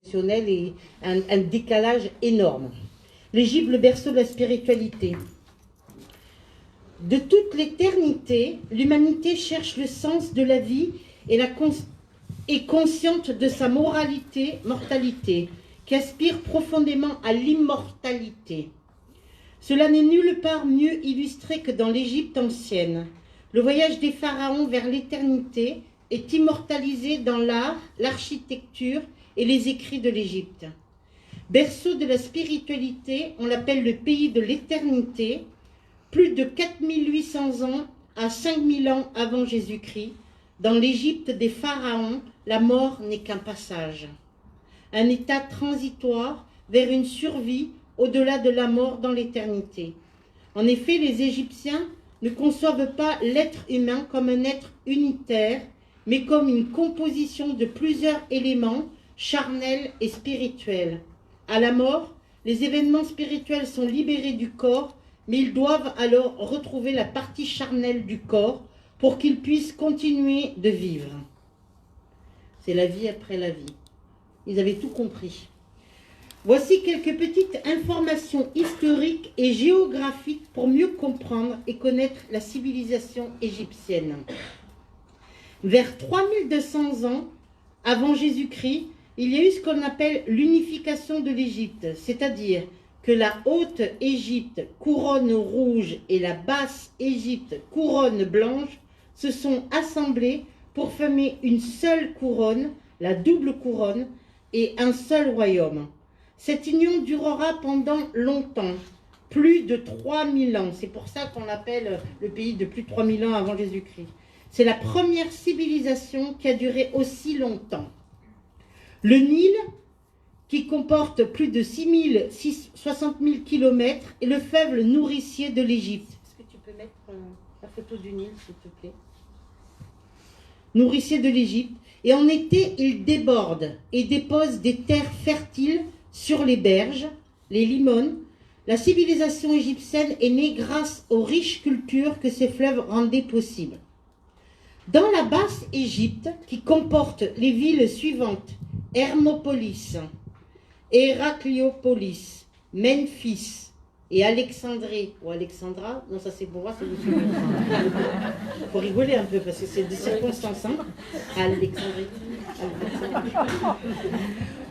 et un décalage énorme. L'Égypte, le berceau de la spiritualité. De toute l'éternité, l'humanité cherche le sens de la vie et est consciente de sa mortalité, qui aspire profondément à l'immortalité. Cela n'est nulle part mieux illustré que dans l'Égypte ancienne. Le voyage des pharaons vers l'éternité est immortalisé dans l'art, l'architecture et les écrits de l'Égypte. Berceau de la spiritualité, on l'appelle le pays de l'éternité, plus de 4800 ans à 5000 ans avant Jésus-Christ. Dans l'Égypte des pharaons, la mort n'est qu'un passage. Un état transitoire vers une survie au-delà de la mort dans l'éternité. En effet, les Égyptiens ne conçoivent pas l'être humain comme un être unitaire, mais comme une composition de plusieurs éléments charnels et spirituels. À la mort, les événements spirituels sont libérés du corps, mais ils doivent alors retrouver la partie charnelle du corps pour qu'ils puissent continuer de vivre. C'est la vie après la vie. Ils avaient tout compris. Voici quelques petites informations historiques et géographiques pour mieux comprendre et connaître la civilisation égyptienne. Vers 3200 ans avant Jésus-Christ, il y a eu ce qu'on appelle l'unification de l'Égypte, c'est-à-dire que la haute Égypte, couronne rouge, et la basse Égypte, couronne blanche, se sont assemblées pour former une seule couronne, la double couronne, et un seul royaume. Cette union durera pendant longtemps, plus de 3000 ans. C'est pour ça qu'on l'appelle le pays de plus de 3000 ans avant Jésus-Christ. C'est la première civilisation qui a duré aussi longtemps. Le Nil, qui comporte plus de 60 000 km, est le fleuve nourricier de l'Égypte. Est-ce que tu peux mettre la photo du Nil, s'il te plaît? Nourricier de l'Égypte. Et en été, il déborde et dépose des terres fertiles sur les berges, les limons. La civilisation égyptienne est née grâce aux riches cultures que ces fleuves rendaient possibles. Dans la basse Égypte, qui comporte les villes suivantes: Hermopolis, Héracliopolis, Memphis et Alexandrie, ou Alexandra, non, ça c'est pour moi, c'est vous suivez. Il faut rigoler un peu parce que c'est des circonstances, hein. Alexandrie.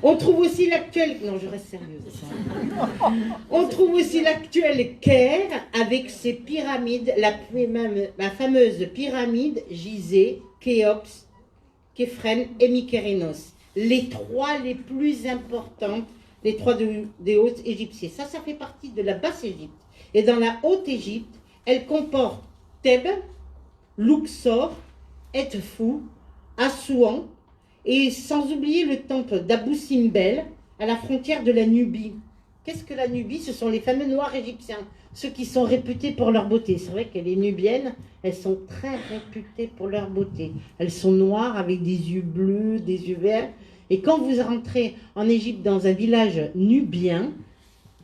On trouve aussi l'actuel, non, je reste sérieuse. On trouve aussi l'actuel Caire avec ses pyramides, la fameuse pyramide Gizeh, Khéops, Képhren et Mykérinos. Les trois les plus importantes, les trois des hautes égyptiennes. Ça fait partie de la basse Égypte. Et dans la haute Égypte, elle comporte Thèbes, Luxor, Edfou, Assouan, et sans oublier le temple d'Abou Simbel, à la frontière de la Nubie. Qu'est-ce que la Nubie? Ce sont les fameux Noirs égyptiens, ceux qui sont réputés pour leur beauté. C'est vrai que les Nubiennes, elles sont très réputées pour leur beauté. Elles sont noires avec des yeux bleus, des yeux verts. Et quand vous rentrez en Égypte dans un village nubien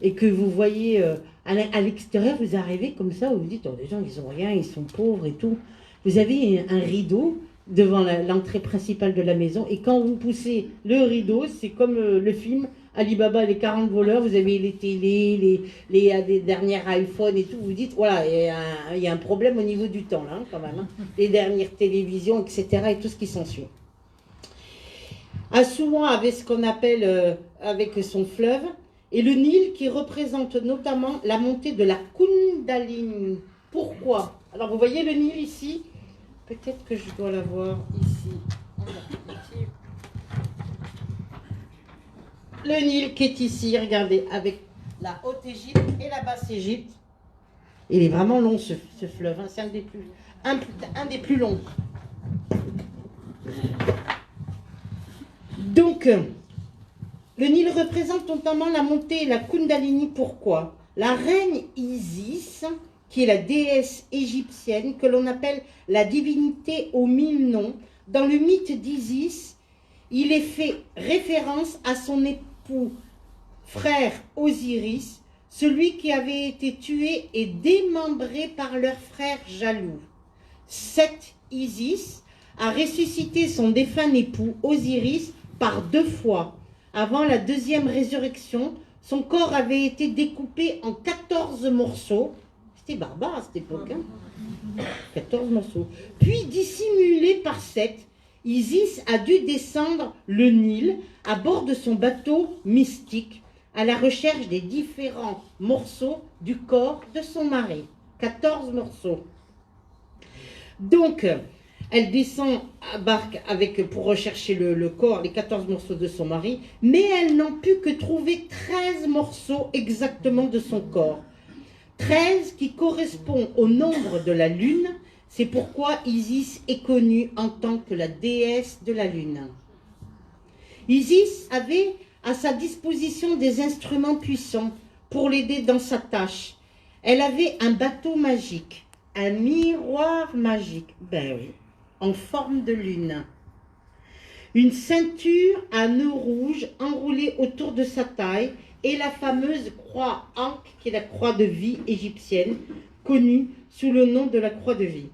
et que vous voyez à l'extérieur, vous arrivez comme ça, où vous dites, oh, les gens, ils n'ont rien, ils sont pauvres et tout. Vous avez un rideau devant l'entrée principale de la maison. Et quand vous poussez le rideau, c'est comme le film Alibaba et les 40 voleurs. Vous avez les télés, les dernières iPhones et tout. Vous dites, voilà, il y a un problème au niveau du temps, là, hein, quand même. Hein. Les dernières télévisions, etc. et tout ce qui s'ensuit. Assouan avait ce qu'on appelle, avec son fleuve, et le Nil qui représente notamment la montée de la Kundalini. Pourquoi? Alors vous voyez le Nil ici? Peut-être que je dois l'avoir ici. Le Nil qui est ici, regardez, avec la Haute-Égypte et la Basse-Égypte. Il est vraiment long ce fleuve, hein, c'est un des plus longs. Donc, le Nil représente notamment la montée et la Kundalini. Pourquoi? La reine Isis, qui est la déesse égyptienne, que l'on appelle la divinité aux 1000 noms, dans le mythe d'Isis, il est fait référence à son époux frère Osiris, celui qui avait été tué et démembré par leur frère jaloux. Cette Isis a ressuscité son défunt époux Osiris par 2 fois, avant la deuxième résurrection, son corps avait été découpé en 14 morceaux. C'était barbare à cette époque, hein. 14 morceaux. Puis dissimulé par 7, Isis a dû descendre le Nil à bord de son bateau mystique à la recherche des différents morceaux du corps de son mari. 14 morceaux. Donc, elle descend à barque pour rechercher le corps, les 14 morceaux de son mari, mais elle n'a pu que trouver 13 morceaux exactement de son corps. 13 qui correspond au nombre de la lune, c'est pourquoi Isis est connue en tant que la déesse de la lune. Isis avait à sa disposition des instruments puissants pour l'aider dans sa tâche. Elle avait un bateau magique, un miroir magique, ben oui, en forme de lune. Une ceinture à nœud rouge enroulée autour de sa taille et la fameuse croix Ankh, qui est la croix de vie égyptienne, connue sous le nom de la croix de vie.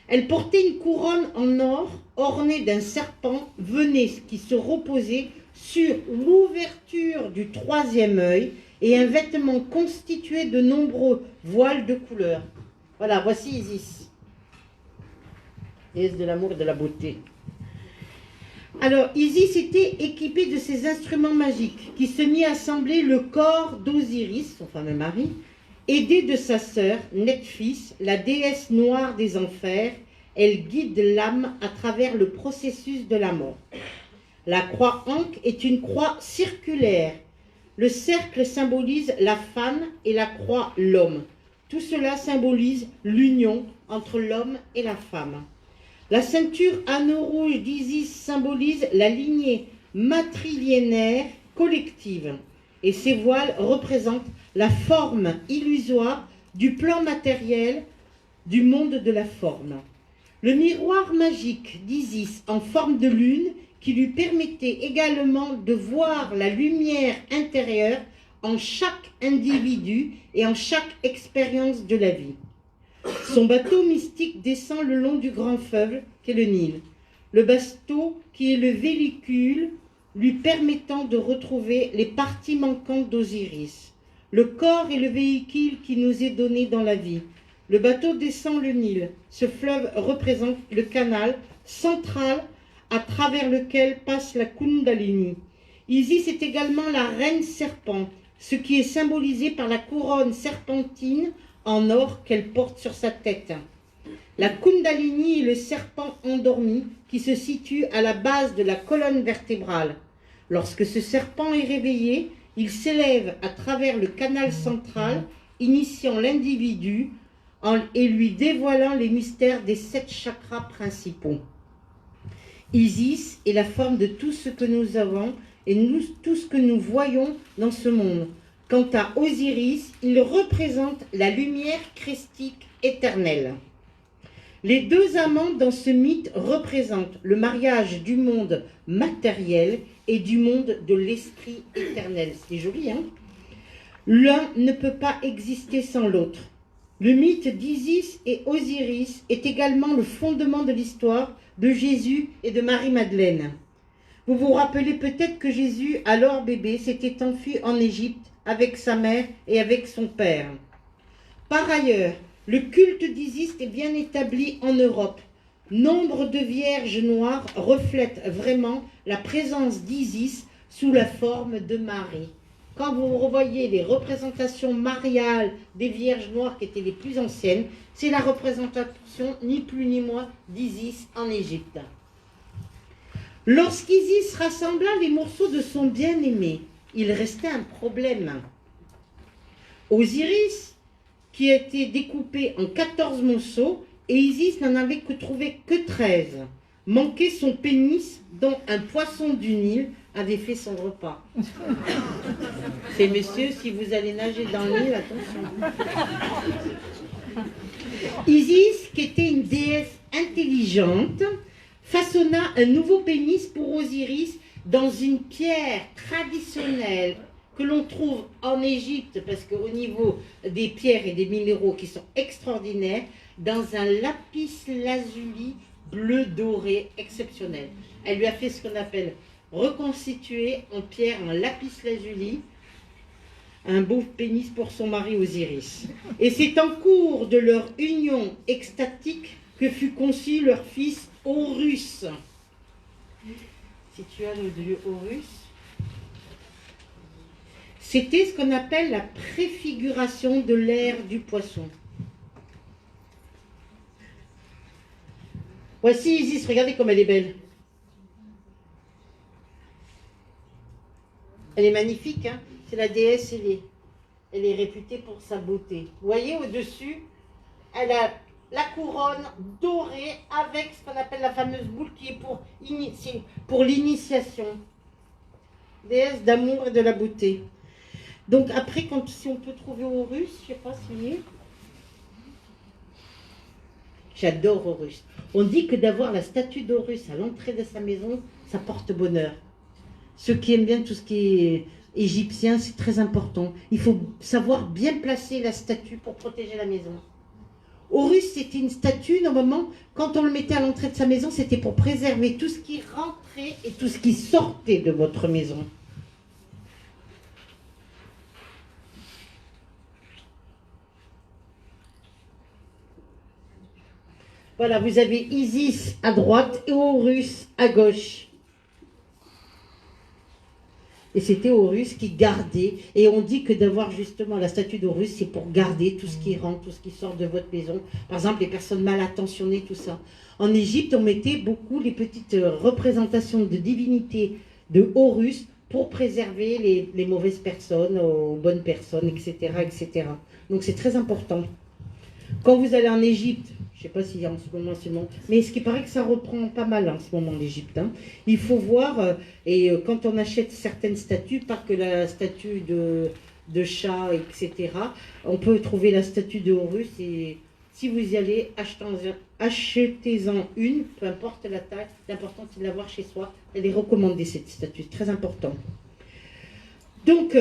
Elle portait une couronne en or ornée d'un serpent vené qui se reposait sur l'ouverture du troisième œil et un vêtement constitué de nombreux voiles de couleur. Voilà, voici Isis, déesse de l'amour et de la beauté. Alors, Isis était équipée de ses instruments magiques qui se mit à assembler le corps d'Osiris, son fameux mari, aidée de sa sœur, Nephthys, la déesse noire des enfers. Elle guide l'âme à travers le processus de la mort. La croix Ankh est une croix circulaire. Le cercle symbolise la femme et la croix l'homme. Tout cela symbolise l'union entre l'homme et la femme. La ceinture à nœud rouge d'Isis symbolise la lignée matrilinéaire collective. Et ces voiles représentent la forme illusoire du plan matériel du monde de la forme. Le miroir magique d'Isis en forme de lune qui lui permettait également de voir la lumière intérieure en chaque individu et en chaque expérience de la vie. Son bateau mystique descend le long du grand fleuve qu'est le Nil. Le bateau qui est le véhicule lui permettant de retrouver les parties manquantes d'Osiris. Le corps est le véhicule qui nous est donné dans la vie. Le bateau descend le Nil. Ce fleuve représente le canal central à travers lequel passe la Kundalini. Isis est également la reine serpent, ce qui est symbolisé par la couronne serpentine en or qu'elle porte sur sa tête. La Kundalini est le serpent endormi qui se situe à la base de la colonne vertébrale. Lorsque ce serpent est réveillé, il s'élève à travers le canal central, initiant l'individu et lui dévoilant les mystères des 7 chakras principaux. Isis est la forme de tout ce que nous avons et tout ce que nous voyons dans ce monde. Quant à Osiris, il représente la lumière christique éternelle. Les deux amants dans ce mythe représentent le mariage du monde matériel et du monde de l'esprit éternel. C'est joli, hein? L'un ne peut pas exister sans l'autre. Le mythe d'Isis et Osiris est également le fondement de l'histoire de Jésus et de Marie-Madeleine. Vous vous rappelez peut-être que Jésus, alors bébé, s'était enfui en Égypte avec sa mère et avec son père. Par ailleurs, le culte d'Isis est bien établi en Europe. Nombre de vierges noires reflètent vraiment la présence d'Isis sous la forme de Marie. Quand vous revoyez les représentations mariales des Vierges Noires qui étaient les plus anciennes, c'est la représentation ni plus ni moins d'Isis en Égypte. Lorsqu'Isis rassembla les morceaux de son bien-aimé, il restait un problème. Osiris, qui a été découpé en 14 morceaux, et Isis n'en avait trouvé que 13, manquait son pénis dont un poisson du Nil avait fait son repas. C'est messieurs, si vous allez nager dans le Nil, attention. Isis, qui était une déesse intelligente, façonna un nouveau pénis pour Osiris dans une pierre traditionnelle que l'on trouve en Égypte, parce qu'au niveau des pierres et des minéraux qui sont extraordinaires, dans un lapis lazuli bleu doré exceptionnel. Elle lui a fait ce qu'on appelle reconstituée en pierre en lapis-lazuli, un beau pénis pour son mari Osiris. Et c'est en cours de leur union extatique que fut conçu leur fils Horus. Si tu as le dieu Horus, c'était ce qu'on appelle la préfiguration de l'ère du poisson. Voici Isis, regardez comme elle est belle. Elle est magnifique, hein? C'est la déesse, elle est réputée pour sa beauté. Vous voyez au-dessus, elle a la couronne dorée avec ce qu'on appelle la fameuse boule qui est pour l'initiation. Déesse d'amour et de la beauté. Donc après, si on peut trouver Horus, je ne sais pas si... J'adore Horus. On dit que d'avoir la statue d'Horus à l'entrée de sa maison, ça porte bonheur. Ceux qui aiment bien tout ce qui est égyptien, c'est très important. Il faut savoir bien placer la statue pour protéger la maison. Horus, c'était une statue, normalement, quand on le mettait à l'entrée de sa maison, c'était pour préserver tout ce qui rentrait et tout ce qui sortait de votre maison. Voilà, vous avez Isis à droite et Horus à gauche. Et c'était Horus qui gardait. Et on dit que d'avoir justement la statue d'Horus, c'est pour garder tout ce qui rentre, tout ce qui sort de votre maison. Par exemple, les personnes mal attentionnées, tout ça. En Égypte, on mettait beaucoup les petites représentations de divinités de Horus pour préserver les mauvaises personnes aux bonnes personnes, etc., etc. Donc c'est très important. Quand vous allez en Égypte, je ne sais pas si en ce moment c'est bon, mais ce qui paraît que ça reprend pas mal en ce moment l'Égypte. Hein. Il faut voir, quand on achète certaines statues, pas que la statue de chat, etc., on peut trouver la statue de Horus et si vous y allez, achetez-en une, peu importe la taille, l'important c'est de l'avoir chez soi. Elle est recommandée cette statue, c'est très important. Donc,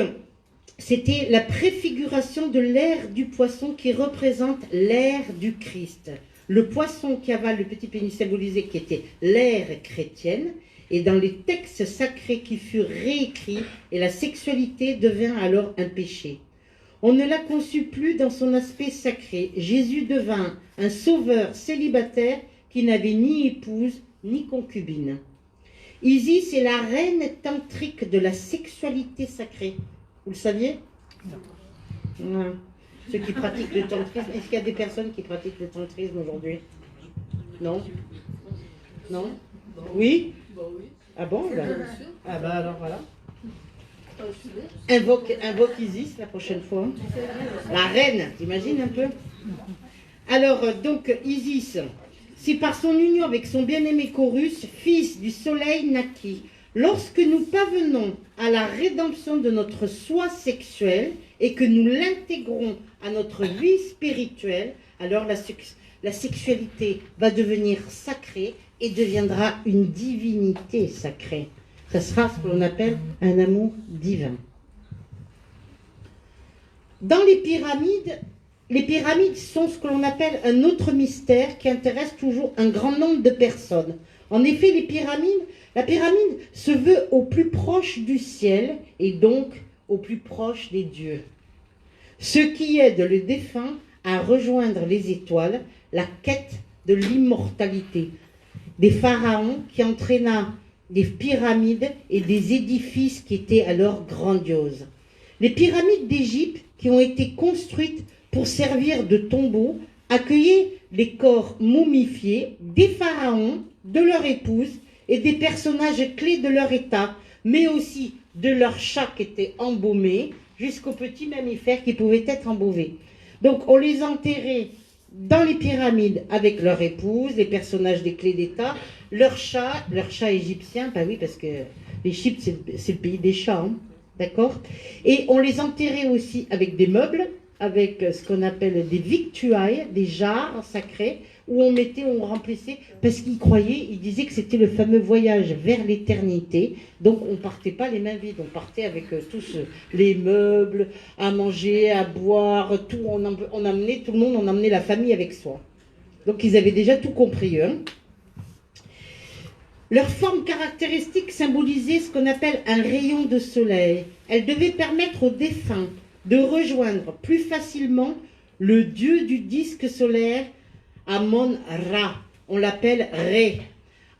c'était la préfiguration de l'ère du poisson qui représente l'ère du Christ. Le poisson qui avale le petit pénis symbolisé qui était l'ère chrétienne, et dans les textes sacrés qui furent réécrits, et la sexualité devint alors un péché. On ne la conçut plus dans son aspect sacré. Jésus devint un sauveur célibataire qui n'avait ni épouse ni concubine. Isis est la reine tantrique de la sexualité sacrée. Vous le saviez? Non. Ouais. Ceux qui pratiquent le tantrisme, est-ce qu'il y a des personnes qui pratiquent le tantrisme aujourd'hui? Non? Non? Oui? Ah bon? Ah bah alors voilà. Invoque Isis la prochaine fois. La reine, t'imagines un peu? Alors, donc, Isis, si par son union avec son bien-aimé Chorus, fils du soleil naquit, lorsque nous parvenons à la rédemption de notre soi sexuel et que nous l'intégrons à notre vie spirituelle, alors la sexualité va devenir sacrée et deviendra une divinité sacrée. Ça sera ce que l'on appelle un amour divin. Dans les pyramides sont ce que l'on appelle un autre mystère qui intéresse toujours un grand nombre de personnes. En effet, la pyramide se veut au plus proche du ciel et donc au plus proche des dieux. Ce qui aide le défunt à rejoindre les étoiles, la quête de l'immortalité. Des pharaons qui entraîna des pyramides et des édifices qui étaient alors grandioses. Les pyramides d'Égypte, qui ont été construites pour servir de tombeaux, accueillaient les corps momifiés des pharaons, de leurs épouses et des personnages clés de leur état, mais aussi de leurs chats qui étaient embaumés, jusqu'aux petits mammifères qui pouvaient être embaumés. Donc on les enterrait dans les pyramides avec leur épouse, les personnages des clés d'État, leur chat égyptien, bah oui, parce que l'Égypte, c'est le pays des chats, hein, d'accord? Et on les enterrait aussi avec des meubles, avec ce qu'on appelle des victuailles, des jarres sacrés, où on remplissait, parce qu'ils croyaient, ils disaient que c'était le fameux voyage vers l'éternité, donc on ne partait pas les mains vides, on partait avec tous les meubles, à manger, à boire, tout, on amenait tout le monde, on emmenait la famille avec soi. Donc ils avaient déjà tout compris, hein. Leur forme caractéristique symbolisait ce qu'on appelle un rayon de soleil. Elle devait permettre aux défunts de rejoindre plus facilement le dieu du disque solaire, Amon-Ra. On l'appelle Ré.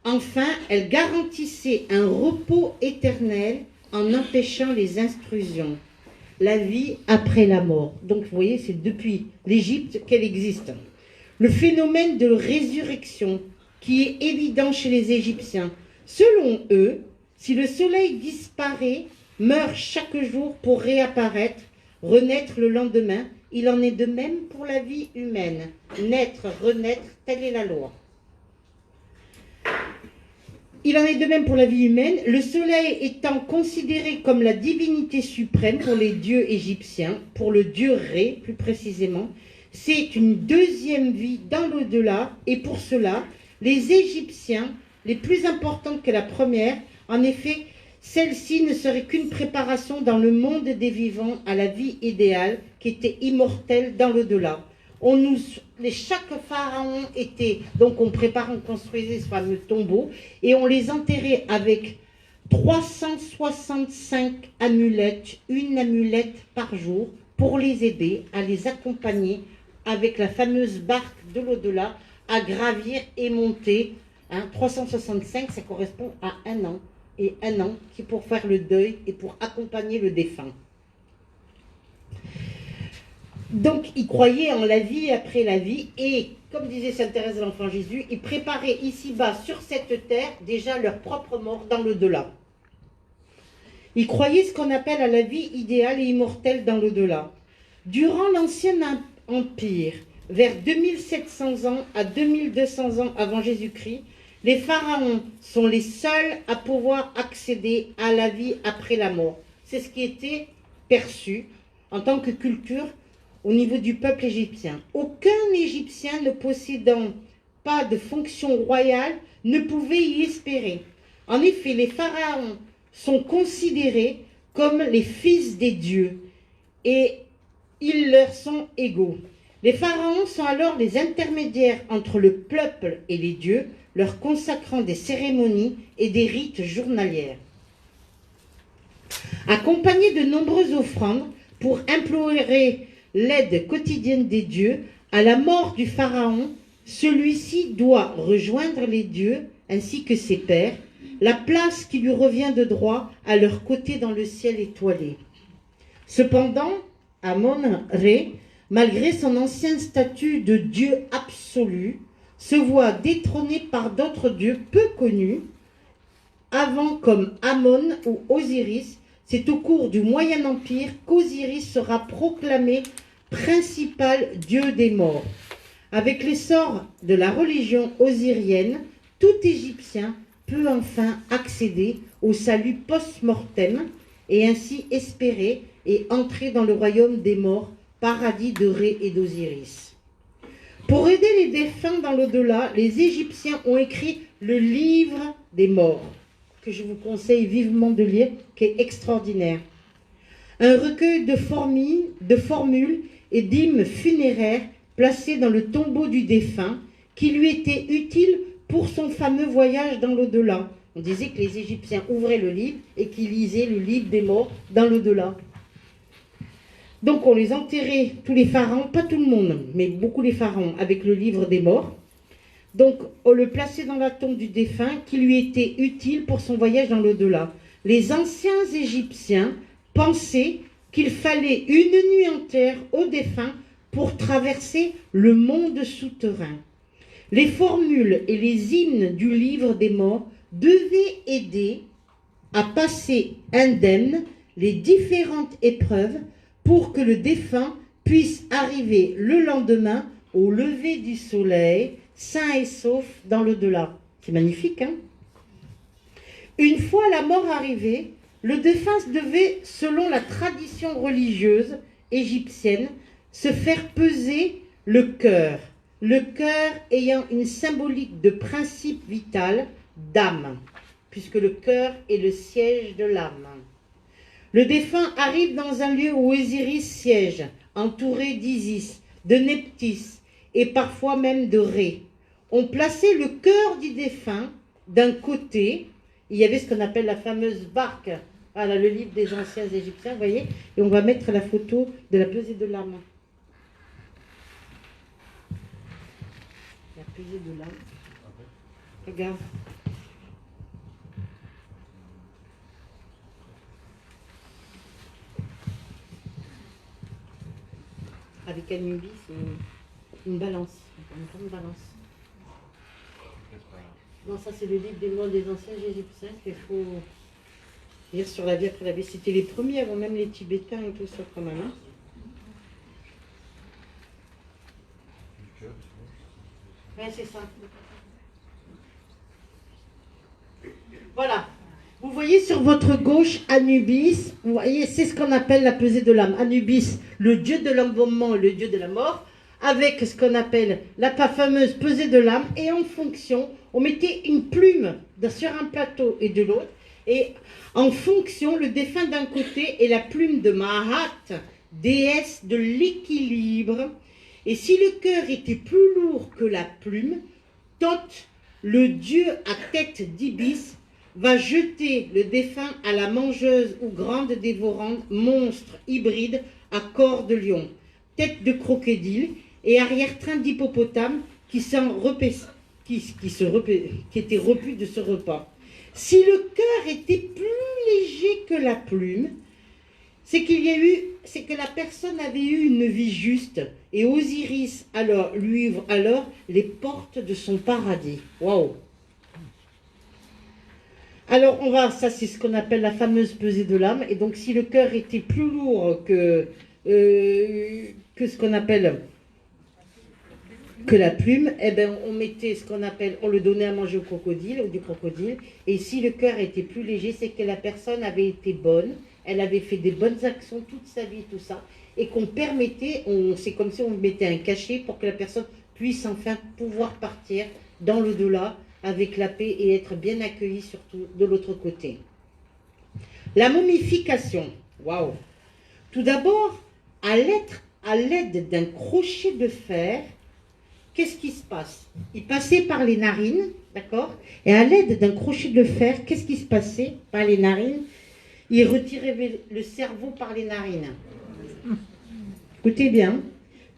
Enfin, elle garantissait un repos éternel en empêchant les intrusions. La vie après la mort. Donc, vous voyez, c'est depuis l'Égypte qu'elle existe. Le phénomène de résurrection qui est évident chez les Égyptiens. Selon eux, si le soleil disparaît, meurt chaque jour pour réapparaître, renaître le lendemain, il en est de même pour la vie humaine. Naître, renaître, telle est la loi. Il en est de même pour la vie humaine, le soleil étant considéré comme la divinité suprême pour les dieux égyptiens, pour le dieu Ré plus précisément, c'est une deuxième vie dans l'au-delà, et pour cela, les Égyptiens, les plus importantes que la première, en effet, celle-ci ne serait qu'une préparation dans le monde des vivants à la vie idéale qui était immortelle dans l'au-delà. Chaque pharaon était, donc on préparait, on construisait ce fameux tombeau et on les enterrait avec 365 amulettes, une amulette par jour, pour les aider à les accompagner avec la fameuse barque de l'au-delà à gravir et monter. 365, ça correspond à un an. Et un an qui est pour faire le deuil et pour accompagner le défunt. Donc, il croyait en la vie après la vie et, comme disait Sainte Thérèse de l'Enfant Jésus, ils préparaient ici-bas, sur cette terre, déjà leur propre mort dans l'au-delà. Ils croyaient ce qu'on appelle à la vie idéale et immortelle dans l'au-delà. Durant l'Ancien Empire, vers 2700 ans à 2200 ans avant Jésus-Christ, les pharaons sont les seuls à pouvoir accéder à la vie après la mort. C'est ce qui était perçu en tant que culture au niveau du peuple égyptien. Aucun Égyptien ne possédant pas de fonction royale ne pouvait y espérer. En effet, les pharaons sont considérés comme les fils des dieux et ils leur sont égaux. Les pharaons sont alors les intermédiaires entre le peuple et les dieux, leur consacrant des cérémonies et des rites journalières. Accompagnés de nombreuses offrandes pour implorer l'aide quotidienne des dieux, à la mort du pharaon, celui-ci doit rejoindre les dieux ainsi que ses pairs, la place qui lui revient de droit à leur côté dans le ciel étoilé. Cependant, Amon-Ré, malgré son ancien statut de dieu absolu, se voit détrôné par d'autres dieux peu connus, avant comme Amon ou Osiris. C'est au cours du Moyen Empire qu'Osiris sera proclamé principal dieu des morts. Avec l'essor de la religion osirienne, tout Égyptien peut enfin accéder au salut post-mortem et ainsi espérer et entrer dans le royaume des morts, paradis de Ré et d'Osiris. Pour aider les défunts dans l'au-delà, les Égyptiens ont écrit le livre des morts, que je vous conseille vivement de lire, qui est extraordinaire. Un recueil de formules et d'hymnes funéraires placés dans le tombeau du défunt, qui lui était utile pour son fameux voyage dans l'au-delà. On disait que les Égyptiens ouvraient le livre et qu'ils lisaient le livre des morts dans l'au-delà. Donc on les enterrait, tous les pharaons, pas tout le monde, mais beaucoup les pharaons, avec le livre des morts. Donc on le plaçait dans la tombe du défunt qui lui était utile pour son voyage dans l'au-delà. Les anciens Égyptiens pensaient qu'il fallait une nuit entière au défunt pour traverser le monde souterrain. Les formules et les hymnes du livre des morts devaient aider à passer indemne les différentes épreuves pour que le défunt puisse arriver le lendemain au lever du soleil, sain et sauf dans l'au-delà. C'est magnifique, hein? Une fois la mort arrivée, le défunt devait, selon la tradition religieuse égyptienne, se faire peser le cœur ayant une symbolique de principe vital, d'âme, puisque le cœur est le siège de l'âme. Le défunt arrive dans un lieu où Osiris siège, entouré d'Isis, de Nephthys et parfois même de Ré. On plaçait le cœur du défunt d'un côté, il y avait ce qu'on appelle la fameuse barque. Voilà, le livre des anciens Égyptiens, vous voyez. Et on va mettre la photo de la pesée de l'âme. La pesée de l'âme. Regarde. Avec Anubis, une balance, une grande balance. Non, ça c'est le livre des mots des anciens Égyptiens qu'il faut lire sur la vie après la vie. C'était les premiers avant même les Tibétains et tout ça quand même. Hein. Ouais, c'est ça. Voilà. Vous voyez sur votre gauche Anubis, vous voyez, c'est ce qu'on appelle la pesée de l'âme. Anubis, le dieu de l'embaumement, le dieu de la mort, avec ce qu'on appelle la fameuse pesée de l'âme, et en fonction, on mettait une plume sur un plateau et de l'autre, et en fonction, le défunt d'un côté et la plume de Mahat, déesse de l'équilibre, et si le cœur était plus lourd que la plume, Thoth, le dieu à tête d'ibis, va jeter le défunt à la mangeuse ou grande dévorante, monstre hybride à corps de lion, tête de crocodile et arrière-train d'hippopotame qui était repu de ce repas. Si le cœur était plus léger que la plume, c'est que la personne avait eu une vie juste, et Osiris lui ouvre les portes de son paradis. Waouh! Alors, ça c'est ce qu'on appelle la fameuse pesée de l'âme. Et donc, si le cœur était plus lourd que ce qu'on appelle que la plume, eh ben, on mettait ce qu'on appelle, on le donnait à manger au crocodile ou du crocodile. Et si le cœur était plus léger, c'est que la personne avait été bonne, elle avait fait des bonnes actions toute sa vie, tout ça, et qu'on permettait, c'est comme si on mettait un cachet pour que la personne puisse enfin pouvoir partir dans l'au-delà avec la paix et être bien accueilli surtout de l'autre côté. La momification. Waouh! Tout d'abord, à l'aide d'un crochet de fer, qu'est-ce qui se passe? Il passait par les narines, d'accord? Et à l'aide d'un crochet de fer, qu'est-ce qui se passait par les narines? Il retirait le cerveau par les narines. Écoutez bien.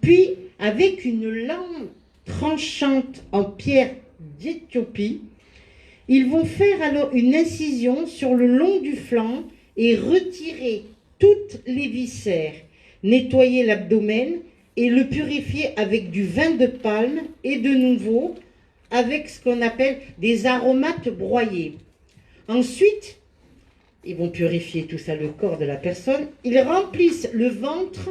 Puis, avec une lame tranchante en pierre d'Éthiopie, ils vont faire alors une incision sur le long du flanc et retirer toutes les viscères, nettoyer l'abdomen et le purifier avec du vin de palme et de nouveau avec ce qu'on appelle des aromates broyés. Ensuite, ils vont purifier tout ça, le corps de la personne. Ils remplissent le ventre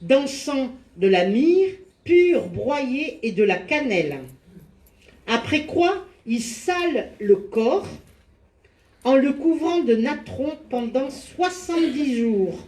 d'encens de la myrrhe pure broyée et de la cannelle. Après quoi, ils salent le corps en le couvrant de natron pendant 70 jours.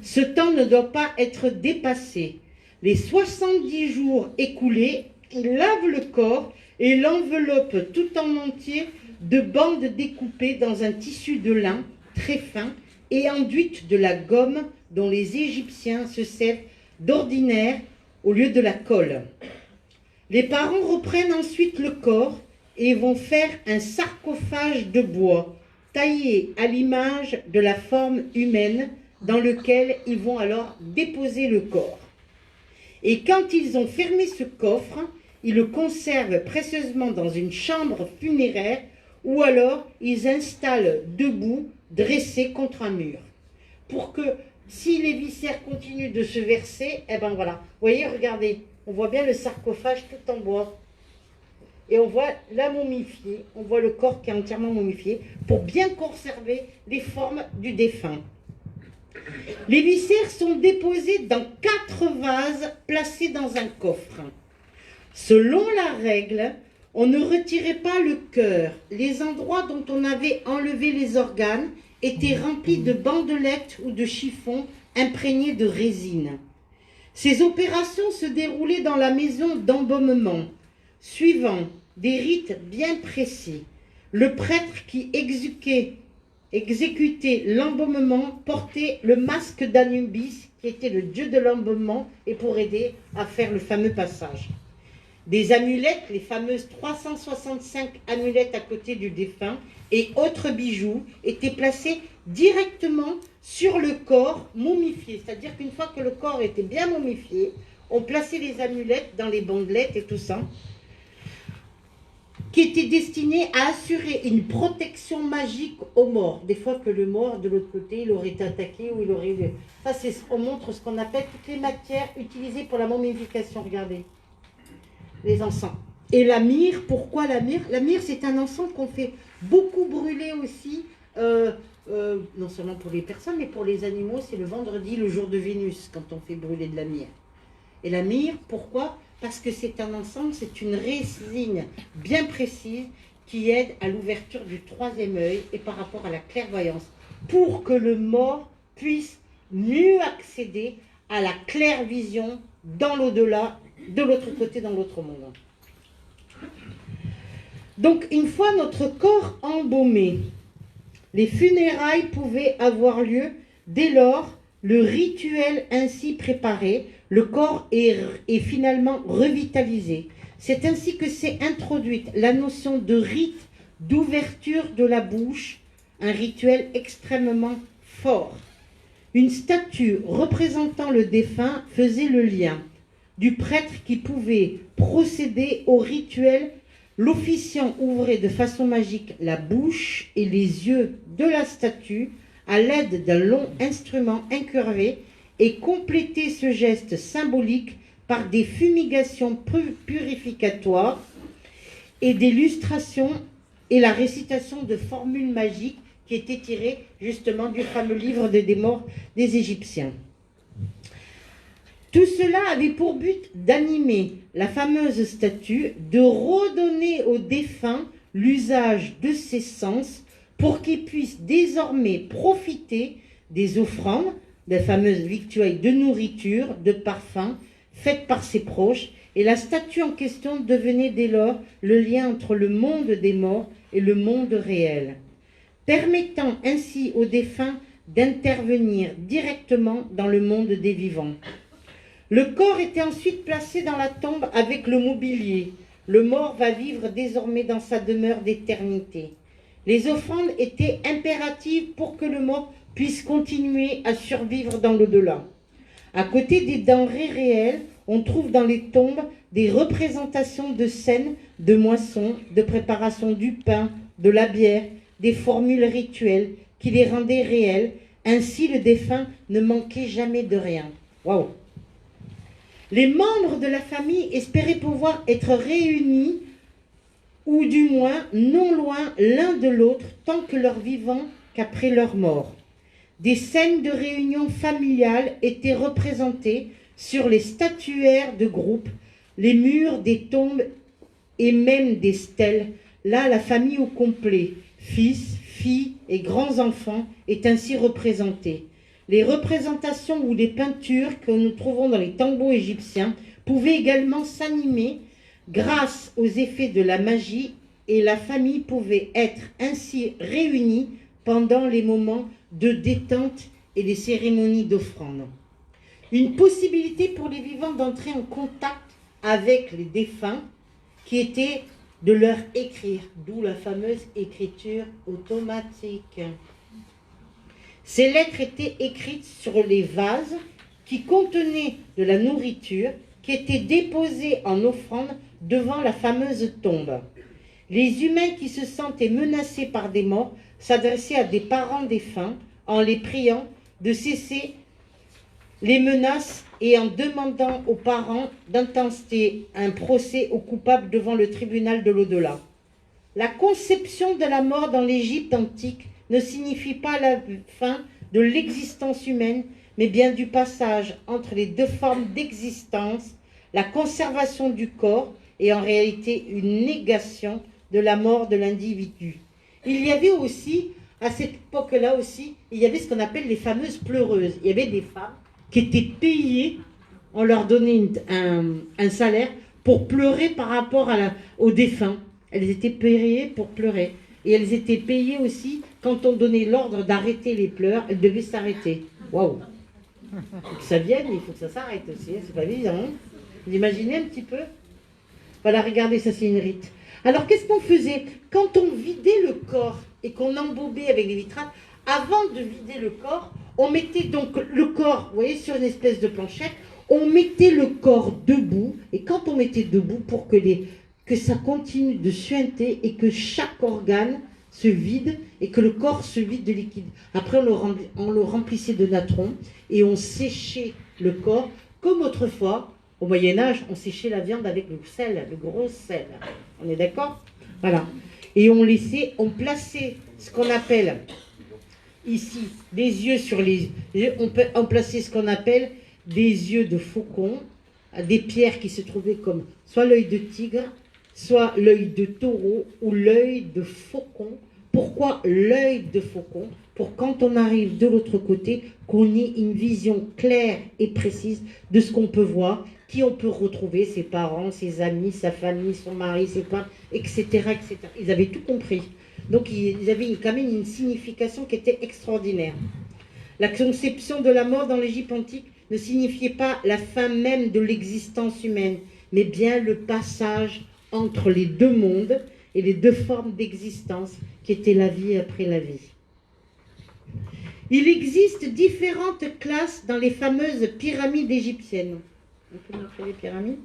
Ce temps ne doit pas être dépassé. Les 70 jours écoulés, il lave le corps et l'enveloppe tout en entier de bandes découpées dans un tissu de lin très fin et enduites de la gomme dont les Égyptiens se servent d'ordinaire au lieu de la colle. Les parents reprennent ensuite le corps et vont faire un sarcophage de bois taillé à l'image de la forme humaine dans lequel ils vont alors déposer le corps. Et quand ils ont fermé ce coffre, ils le conservent précieusement dans une chambre funéraire ou alors ils installent debout, dressés contre un mur. Pour que si les viscères continuent de se verser, eh ben voilà. Vous voyez, regardez, on voit bien le sarcophage tout en bois. Et on voit la momifiée, on voit le corps qui est entièrement momifié pour bien conserver les formes du défunt. Les viscères sont déposés dans 4 vases placés dans un coffre. Selon la règle, on ne retirait pas le cœur. Les endroits dont on avait enlevé les organes étaient remplis de bandelettes ou de chiffons imprégnés de résine. Ces opérations se déroulaient dans la maison d'embaumement, suivant des rites bien précis. Le prêtre qui exécutait l'embaumement portait le masque d'Anubis, qui était le dieu de l'embaumement, et pour aider à faire le fameux passage. Des amulettes, les fameuses 365 amulettes à côté du défunt et autres bijoux étaient placés directement sur le corps momifié. C'est-à-dire qu'une fois que le corps était bien momifié, on plaçait les amulettes dans les bandelettes et tout ça, qui étaient destinées à assurer une protection magique aux morts. Des fois que le mort, de l'autre côté, il aurait été attaqué ou il aurait... Ça, on montre ce qu'on appelle toutes les matières utilisées pour la momification. Regardez. Les encens. Et la myrrhe, pourquoi la myrrhe? La myrrhe, c'est un encens qu'on fait beaucoup brûler aussi, non seulement pour les personnes, mais pour les animaux. C'est le vendredi, le jour de Vénus, quand on fait brûler de la myrrhe. Et la myrrhe, pourquoi? Parce que c'est un encens, c'est une résine bien précise qui aide à l'ouverture du troisième œil et par rapport à la clairvoyance, pour que le mort puisse mieux accéder à la claire vision dans l'au-delà, de l'autre côté, dans l'autre monde. Donc, une fois notre corps embaumé, les funérailles pouvaient avoir lieu. Dès lors, le rituel ainsi préparé, le corps est finalement revitalisé. C'est ainsi que s'est introduite la notion de rite d'ouverture de la bouche, un rituel extrêmement fort. Une statue représentant le défunt faisait le lien du prêtre qui pouvait procéder au rituel. L'officiant ouvrait de façon magique la bouche et les yeux de la statue à l'aide d'un long instrument incurvé et complétait ce geste symbolique par des fumigations purificatoires et des lustrations et la récitation de formules magiques qui étaient tirées justement du fameux livre des morts des Égyptiens. Tout cela avait pour but d'animer la fameuse statue, de redonner aux défunts l'usage de ses sens pour qu'ils puissent désormais profiter des offrandes, des fameuses victuailles de nourriture, de parfums, faites par ses proches, et la statue en question devenait dès lors le lien entre le monde des morts et le monde réel, permettant ainsi aux défunts d'intervenir directement dans le monde des vivants. Le corps était ensuite placé dans la tombe avec le mobilier. Le mort va vivre désormais dans sa demeure d'éternité. Les offrandes étaient impératives pour que le mort puisse continuer à survivre dans l'au-delà. À côté des denrées réelles, on trouve dans les tombes des représentations de scènes de moissons, de préparation du pain, de la bière, des formules rituelles qui les rendaient réelles. Ainsi, le défunt ne manquait jamais de rien. Waouh! Les membres de la famille espéraient pouvoir être réunis, ou du moins non loin l'un de l'autre, tant que leur vivant qu'après leur mort. Des scènes de réunion familiale étaient représentées sur les statuaires de groupe, les murs des tombes et même des stèles. Là, la famille au complet, fils, filles et grands-enfants, est ainsi représentée. Les représentations ou les peintures que nous trouvons dans les tombeaux égyptiens pouvaient également s'animer grâce aux effets de la magie, et la famille pouvait être ainsi réunie pendant les moments de détente et les cérémonies d'offrande. Une possibilité pour les vivants d'entrer en contact avec les défunts qui était de leur écrire, d'où la fameuse écriture automatique. Ces lettres étaient écrites sur les vases qui contenaient de la nourriture qui était déposée en offrande devant la fameuse tombe. Les humains qui se sentaient menacés par des morts s'adressaient à des parents défunts en les priant de cesser les menaces et en demandant aux parents d'intenter un procès aux coupables devant le tribunal de l'au-delà. La conception de la mort dans l'Égypte antique ne signifie pas la fin de l'existence humaine, mais bien du passage entre les deux formes d'existence, la conservation du corps et en réalité une négation de la mort de l'individu. Il y avait aussi, à cette époque-là aussi, il y avait ce qu'on appelle les fameuses pleureuses. Il y avait des femmes qui étaient payées, on leur donnait un salaire pour pleurer par rapport aux défunts. Elles étaient payées pour pleurer. Et elles étaient payées aussi, quand on donnait l'ordre d'arrêter les pleurs, elles devaient s'arrêter. Waouh! Il faut que ça vienne, il faut que ça s'arrête aussi, c'est pas évident. Vous imaginez un petit peu? Voilà, regardez, ça c'est une rite. Alors, qu'est-ce qu'on faisait? Quand on vidait le corps et qu'on embobait avec les vitrages, avant de vider le corps, on mettait donc le corps, vous voyez, sur une espèce de planchette, on mettait le corps debout, et quand on mettait debout, pour que ça continue de suinter et que chaque organe se vide et que le corps se vide de liquide. Après, on le remplissait de natron et on séchait le corps comme autrefois. Au Moyen-Âge, on séchait la viande avec le sel, le gros sel. On est d'accord? Voilà. Et on plaçait ce qu'on appelle, ici, des yeux sur les... On plaçait ce qu'on appelle des yeux de faucon, des pierres qui se trouvaient comme soit l'œil de tigre, soit l'œil de taureau ou l'œil de faucon. Pourquoi l'œil de faucon? Pour quand on arrive de l'autre côté, qu'on ait une vision claire et précise de ce qu'on peut voir, qui on peut retrouver, ses parents, ses amis, sa famille, son mari, ses parents, etc., etc. Ils avaient tout compris. Donc ils avaient quand même une signification qui était extraordinaire. La conception de la mort dans l'Égypte antique ne signifiait pas la fin même de l'existence humaine, mais bien le passage entre les deux mondes et les deux formes d'existence qui étaient la vie après la vie. Il existe différentes classes dans les fameuses pyramides égyptiennes. On peut montrer les pyramides?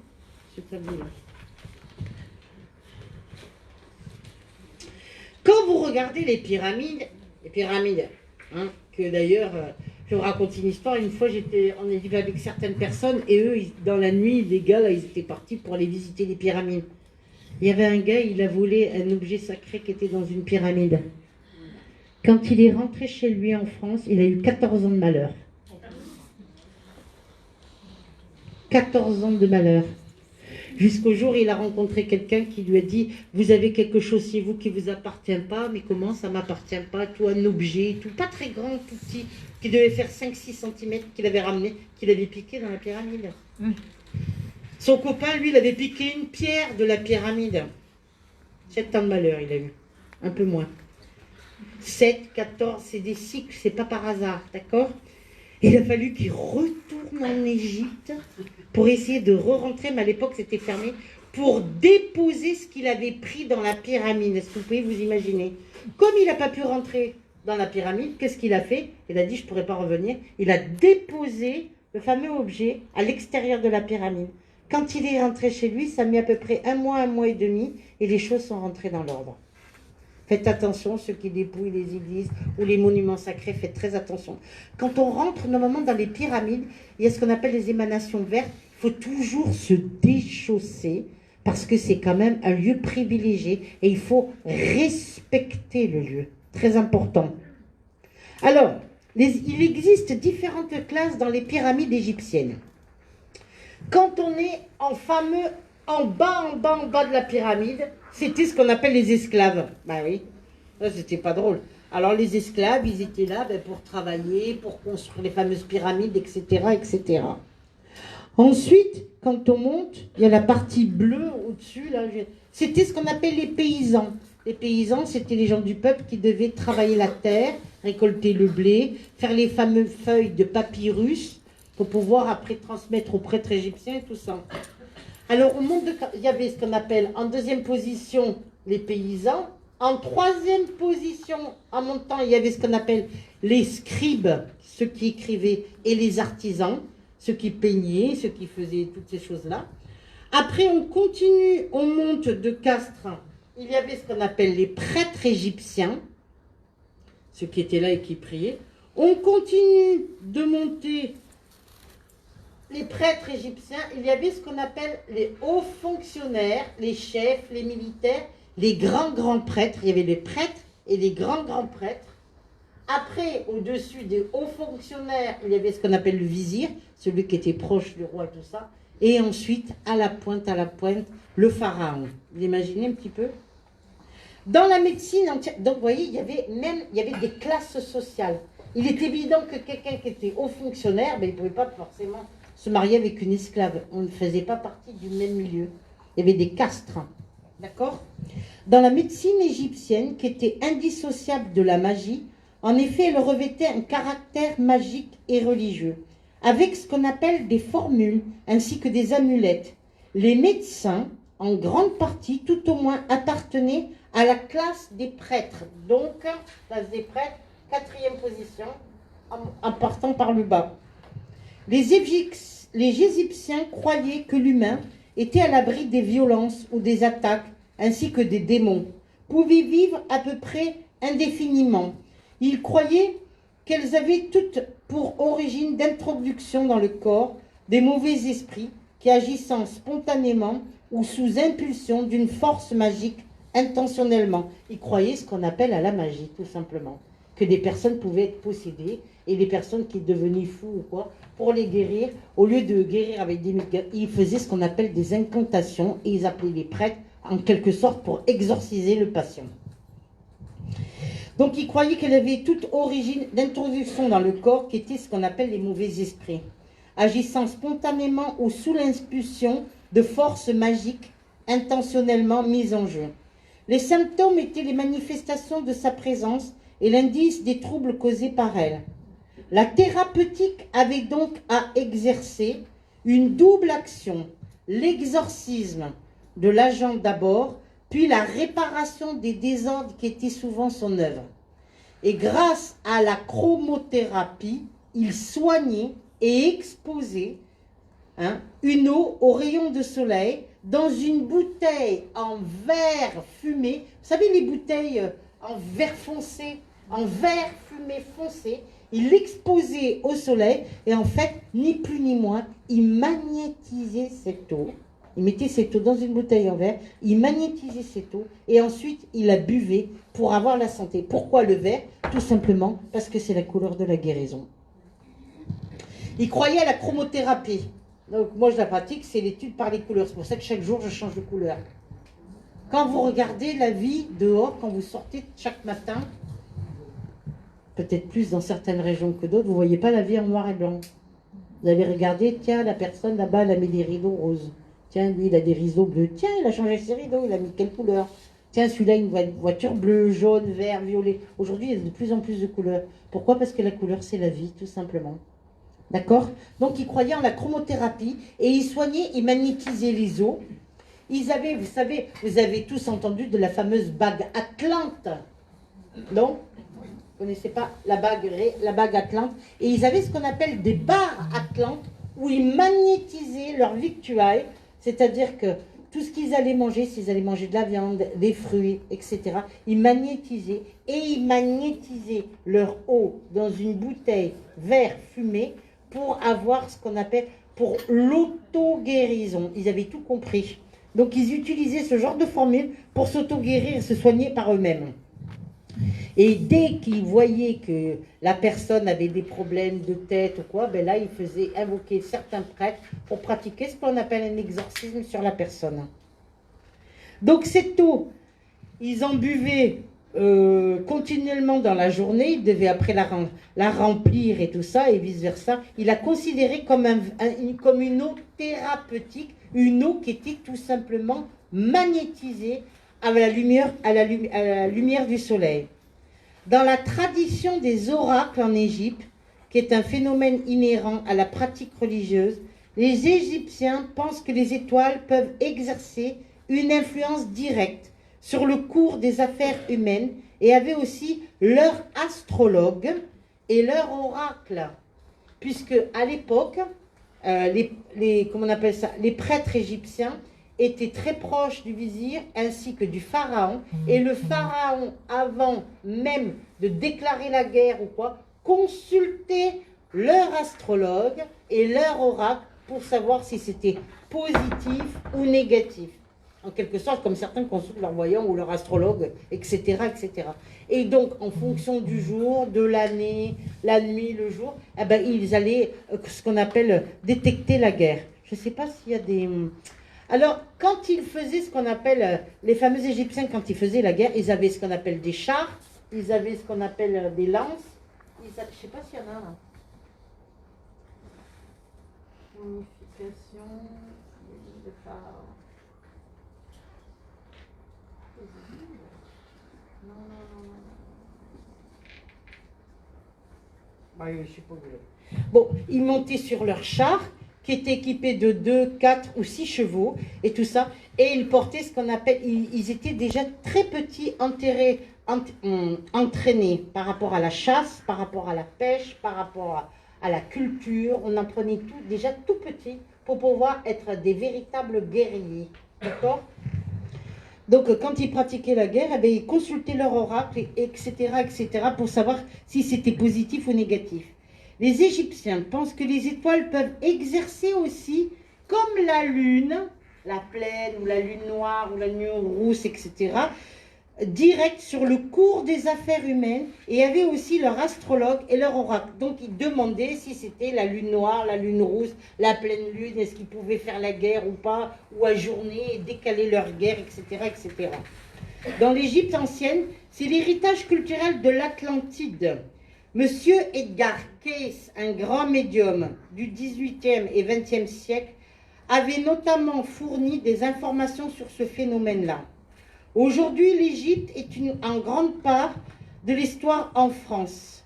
Quand vous regardez les pyramides, que d'ailleurs, je vous raconte une histoire, une fois on était avec certaines personnes et eux, dans la nuit, les gars, là, ils étaient partis pour aller visiter les pyramides. Il y avait un gars, il a volé un objet sacré qui était dans une pyramide. Quand il est rentré chez lui en France, il a eu 14 ans de malheur. 14 ans de malheur. Jusqu'au jour où il a rencontré quelqu'un qui lui a dit « Vous avez quelque chose chez vous qui ne vous appartient pas, mais comment ça ne m'appartient pas, tout un objet, tout pas très grand, tout petit, qui devait faire 5-6 cm, qu'il avait ramené, qu'il avait piqué dans la pyramide. Son copain, lui, il avait piqué une pierre de la pyramide. 7 ans de malheur, il a eu. Un peu moins. 7, 14, c'est des cycles, c'est pas par hasard, d'accord? Il a fallu qu'il retourne en Égypte pour essayer de re-rentrer, mais à l'époque c'était fermé, pour déposer ce qu'il avait pris dans la pyramide. Est-ce que vous pouvez vous imaginer? Comme il n'a pas pu rentrer dans la pyramide, qu'est-ce qu'il a fait? Il a dit je ne pourrais pas revenir. Il a déposé le fameux objet à l'extérieur de la pyramide. Quand il est rentré chez lui, ça a mis à peu près un mois et demi, et les choses sont rentrées dans l'ordre. Faites attention, ceux qui dépouillent les églises ou les monuments sacrés, faites très attention. Quand on rentre normalement dans les pyramides, il y a ce qu'on appelle les émanations vertes. Il faut toujours se déchausser parce que c'est quand même un lieu privilégié et il faut respecter le lieu. Très important. Alors, il existe différentes classes dans les pyramides égyptiennes. Quand on est en bas de la pyramide, c'était ce qu'on appelle les esclaves. Ben oui, ça c'était pas drôle. Alors les esclaves, ils étaient là pour travailler, pour construire les fameuses pyramides, etc., etc. Ensuite, quand on monte, il y a la partie bleue au-dessus. C'était ce qu'on appelle les paysans. Les paysans, c'était les gens du peuple qui devaient travailler la terre, récolter le blé, faire les fameuses feuilles de papyrus pour pouvoir après transmettre aux prêtres égyptiens et tout ça. Alors, il y avait ce qu'on appelle en deuxième position les paysans. En troisième position, en montant, il y avait ce qu'on appelle les scribes, ceux qui écrivaient, et les artisans, ceux qui peignaient, ceux qui faisaient toutes ces choses-là. Après, on continue, on monte de castre. Il y avait ce qu'on appelle les prêtres égyptiens, ceux qui étaient là et qui priaient. On continue de monter les prêtres égyptiens. Il y avait ce qu'on appelle les hauts fonctionnaires, les chefs, les militaires, les grands prêtres. Il y avait les prêtres et les grands prêtres. Après, au-dessus des hauts fonctionnaires, il y avait ce qu'on appelle le vizir, celui qui était proche du roi, tout ça. Et ensuite, à la pointe, le pharaon. Vous imaginez un petit peu? Dans la médecine, donc vous voyez, il y avait des classes sociales. Il est évident que quelqu'un qui était haut fonctionnaire, il ne pouvait pas forcément se marier avec une esclave. On ne faisait pas partie du même milieu. Il y avait des castres. D'accord? Dans la médecine égyptienne, qui était indissociable de la magie, en effet, elle revêtait un caractère magique et religieux, avec ce qu'on appelle des formules, ainsi que des amulettes. Les médecins, en grande partie, tout au moins, appartenaient à la classe des prêtres. Donc, classe des prêtres, 4e position, en partant par le bas. Les Égyptiens croyaient que l'humain était à l'abri des violences ou des attaques, ainsi que des démons, pouvait vivre à peu près indéfiniment. Ils croyaient qu'elles avaient toutes pour origine d'introduction dans le corps des mauvais esprits qui, agissant spontanément ou sous impulsion d'une force magique intentionnellement. Ils croyaient ce qu'on appelle à la magie, tout simplement. Que des personnes pouvaient être possédées, et les personnes qui devenaient fous ou quoi, pour les guérir, au lieu de guérir avec des médicaments, ils faisaient ce qu'on appelle des incantations, et ils appelaient les prêtres, en quelque sorte, pour exorciser le patient. Donc ils croyaient qu'elle avait toute origine d'introduction dans le corps, qui était ce qu'on appelle les mauvais esprits, agissant spontanément ou sous l'impulsion de forces magiques intentionnellement mises en jeu. Les symptômes étaient les manifestations de sa présence et l'indice des troubles causés par elle. La thérapeutique avait donc à exercer une double action, l'exorcisme de l'agent d'abord, puis la réparation des désordres qui étaient souvent son œuvre. Et grâce à la chromothérapie, il soignait et exposait une eau au rayon de soleil dans une bouteille en verre fumé. Vous savez, les bouteilles en verre foncé, en verre fumé foncé, il l'exposait au soleil et en fait, ni plus ni moins, il magnétisait cette eau. Il mettait cette eau dans une bouteille en verre, il magnétisait cette eau et ensuite il la buvait pour avoir la santé. Pourquoi le vert? Tout simplement parce que c'est la couleur de la guérison. Il croyait à la chromothérapie. Donc moi je la pratique, c'est l'étude par les couleurs. C'est pour ça que chaque jour je change de couleur. Quand vous regardez la vie dehors, quand vous sortez chaque matin, peut-être plus dans certaines régions que d'autres, vous ne voyez pas la vie en noir et blanc. Vous allez regarder, tiens, la personne là-bas, elle a mis des rideaux roses. Tiens, lui, il a des rideaux bleus. Tiens, il a changé ses rideaux, il a mis quelle couleur? Tiens, celui-là, une voiture bleue, jaune, vert, violet. Aujourd'hui, il y a de plus en plus de couleurs. Pourquoi? Parce que la couleur, c'est la vie, tout simplement. D'accord? Donc, ils croyaient en la chromothérapie et ils soignaient, ils magnétisaient les os. Ils avaient, vous savez, vous avez tous entendu de la fameuse bague Atlante. Non? Vous ne connaissez pas la bague Atlante? Et ils avaient ce qu'on appelle des barres Atlantes où ils magnétisaient leur victuailles, c'est-à-dire que tout ce qu'ils allaient manger, s'ils allaient manger de la viande, des fruits, etc., ils magnétisaient et ils magnétisaient leur eau dans une bouteille vert fumé pour avoir ce qu'on appelle pour l'auto-guérison. Ils avaient tout compris. Donc ils utilisaient ce genre de formule pour s'auto-guérir et se soigner par eux-mêmes. Et dès qu'ils voyaient que la personne avait des problèmes de tête ou quoi, ben là, ils faisaient invoquer certains prêtres pour pratiquer ce qu'on appelle un exorcisme sur la personne. Donc cette eau, ils en buvaient continuellement dans la journée, ils devaient après la remplir et tout ça, et vice-versa. Il a considéré comme une eau thérapeutique, une eau qui était tout simplement magnétisée à la lumière du soleil. Dans la tradition des oracles en Égypte, qui est un phénomène inhérent à la pratique religieuse, les Égyptiens pensent que les étoiles peuvent exercer une influence directe sur le cours des affaires humaines et avaient aussi leur astrologue et leur oracle. Puisque à l'époque, comment on appelle ça, les prêtres égyptiens était très proche du vizir ainsi que du pharaon. Et le pharaon, avant même de déclarer la guerre ou quoi, consultait leur astrologue et leur oracle pour savoir si c'était positif ou négatif. En quelque sorte, comme certains consultent leur voyant ou leur astrologue, etc., etc. Et donc, en fonction du jour, de l'année, la nuit, le jour, eh ben, ils allaient, ce qu'on appelle, détecter la guerre. Je ne sais pas s'il y a des... Alors, quand ils faisaient ce qu'on appelle, les fameux Égyptiens, quand ils faisaient la guerre, ils avaient ce qu'on appelle des chars, ils avaient ce qu'on appelle des lances, je ne sais pas s'il y en a là. Unification de phare. Non. Bah, je sais pas où. Bon, ils montaient sur leur char qui étaient équipés de 2, 4 ou 6 chevaux et tout ça. Et ils portaient ce qu'on appelle, ils étaient déjà très petits, entraînés par rapport à la chasse, par rapport à la pêche, par rapport à la culture. On en prenait tout, déjà tout petit pour pouvoir être des véritables guerriers. D'accord ? Donc, quand ils pratiquaient la guerre, eh bien, ils consultaient leur oracle, etc., etc., pour savoir si c'était positif ou négatif. Les Égyptiens pensent que les étoiles peuvent exercer aussi, comme la lune, la pleine ou la lune noire ou la lune rousse, etc., direct sur le cours des affaires humaines, et avaient aussi leur astrologue et leur oracle. Donc ils demandaient si c'était la lune noire, la lune rousse, la pleine lune, est-ce qu'ils pouvaient faire la guerre ou pas, ou ajourner et décaler leur guerre, etc., etc. Dans l'Égypte ancienne, c'est l'héritage culturel de l'Atlantide. Monsieur Edgar Cayce, un grand médium du XVIIIe et XXe siècle, avait notamment fourni des informations sur ce phénomène-là. Aujourd'hui, l'Égypte est en grande part de l'histoire en France.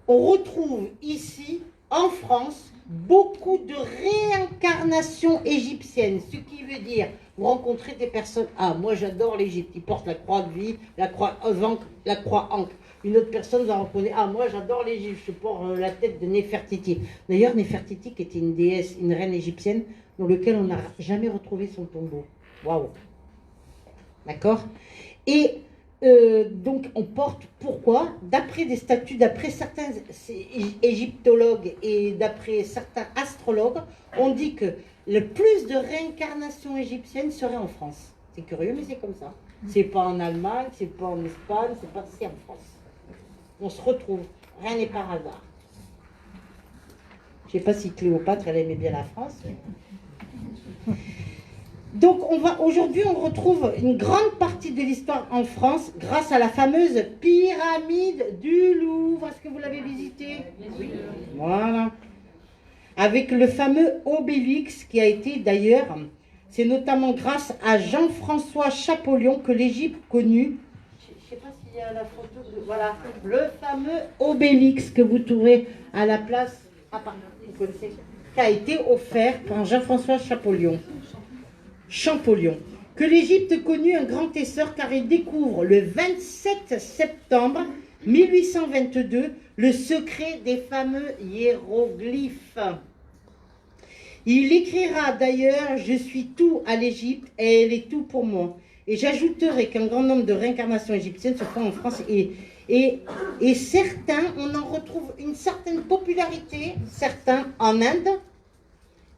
On retrouve ici, en France, beaucoup de réincarnations égyptiennes, ce qui veut dire, vous rencontrez des personnes, ah, moi j'adore l'Égypte, ils portent la croix de vie, la croix ankh. Une autre personne va reconnaître, ah, moi j'adore l'Égypte, je porte la tête de Néfertiti. D'ailleurs, Néfertiti, qui était une déesse, une reine égyptienne, dans laquelle on n'a jamais retrouvé son tombeau. Waouh! D'accord? Et donc on porte, pourquoi? D'après des statuts, d'après certains égyptologues et d'après certains astrologues, on dit que le plus de réincarnations égyptiennes serait en France. C'est curieux, mais c'est comme ça. C'est pas en Allemagne, c'est pas en Espagne, c'est en France. On se retrouve, rien n'est par hasard. Je sais pas si Cléopâtre, elle aimait bien la France. Donc aujourd'hui, on retrouve une grande partie de l'histoire en France grâce à la fameuse pyramide du Louvre. Est-ce que vous l'avez visitée? Oui. Voilà. Avec le fameux obélix qui a été d'ailleurs, c'est notamment grâce à Jean-François Champollion que l'Égypte connut. Je ne sais pas s'il y a la photo voilà, le fameux obélix que vous trouverez à la place, vous connaissez, qui a été offert par Jean-François Champollion. Que l'Égypte connut un grand essor car il découvre le 27 septembre 1822 le secret des fameux hiéroglyphes. Il écrira d'ailleurs « Je suis tout à l'Égypte et elle est tout pour moi ». Et j'ajouterai qu'un grand nombre de réincarnations égyptiennes se font en France et certains, on en retrouve une certaine popularité, certains en Inde,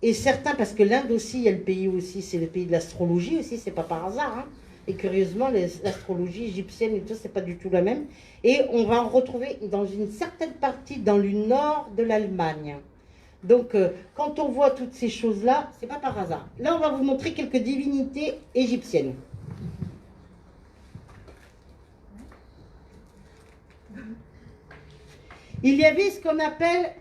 et certains, parce que l'Inde aussi, il y a le pays aussi, c'est le pays de l'astrologie aussi, c'est pas par hasard. Hein. Et curieusement, l'astrologie égyptienne et tout, c'est pas du tout la même. Et on va en retrouver dans une certaine partie dans le nord de l'Allemagne. Donc, quand on voit toutes ces choses-là, c'est pas par hasard. Là, on va vous montrer quelques divinités égyptiennes. Il y avait ce qu'on appelle...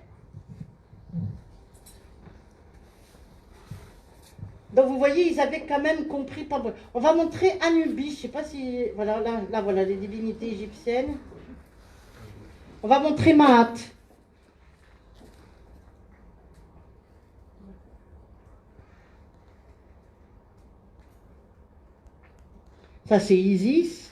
Donc vous voyez, ils avaient quand même compris. On va montrer Anubis, je ne sais pas si... Voilà, là, voilà les divinités égyptiennes. On va montrer Maat. Ça c'est Isis.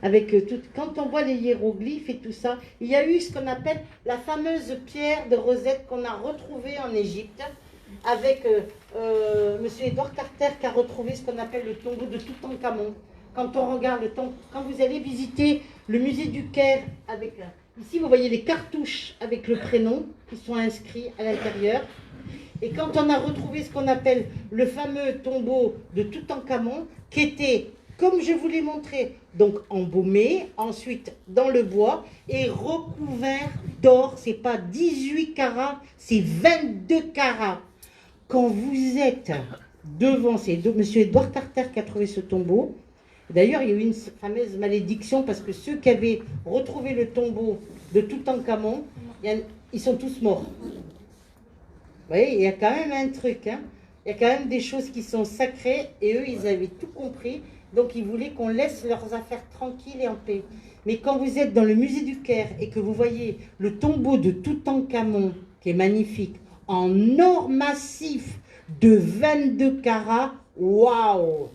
Avec tout, quand on voit les hiéroglyphes et tout ça, il y a eu ce qu'on appelle la fameuse pierre de Rosette qu'on a retrouvée en Égypte. Avec M. Edward Carter qui a retrouvé ce qu'on appelle le tombeau de Toutankhamon. Quand on regarde le tombeau, quand vous allez visiter le musée du Caire, avec ici vous voyez les cartouches avec le prénom qui sont inscrits à l'intérieur. Et quand on a retrouvé ce qu'on appelle le fameux tombeau de Toutankhamon, qui était, comme je vous l'ai montré, donc embaumé, ensuite dans le bois, et recouvert d'or, c'est pas 18 carats, c'est 22 carats. Quand vous êtes devant, c'est M. Edward Carter qui a trouvé ce tombeau. D'ailleurs, il y a eu une fameuse malédiction parce que ceux qui avaient retrouvé le tombeau de Toutankhamon, ils sont tous morts. Vous voyez, il y a quand même un truc. Hein. Il y a quand même des choses qui sont sacrées et eux, ils avaient tout compris. Donc, ils voulaient qu'on laisse leurs affaires tranquilles et en paix. Mais quand vous êtes dans le musée du Caire et que vous voyez le tombeau de Toutankhamon qui est magnifique, en or massif de 22 carats. Waouh!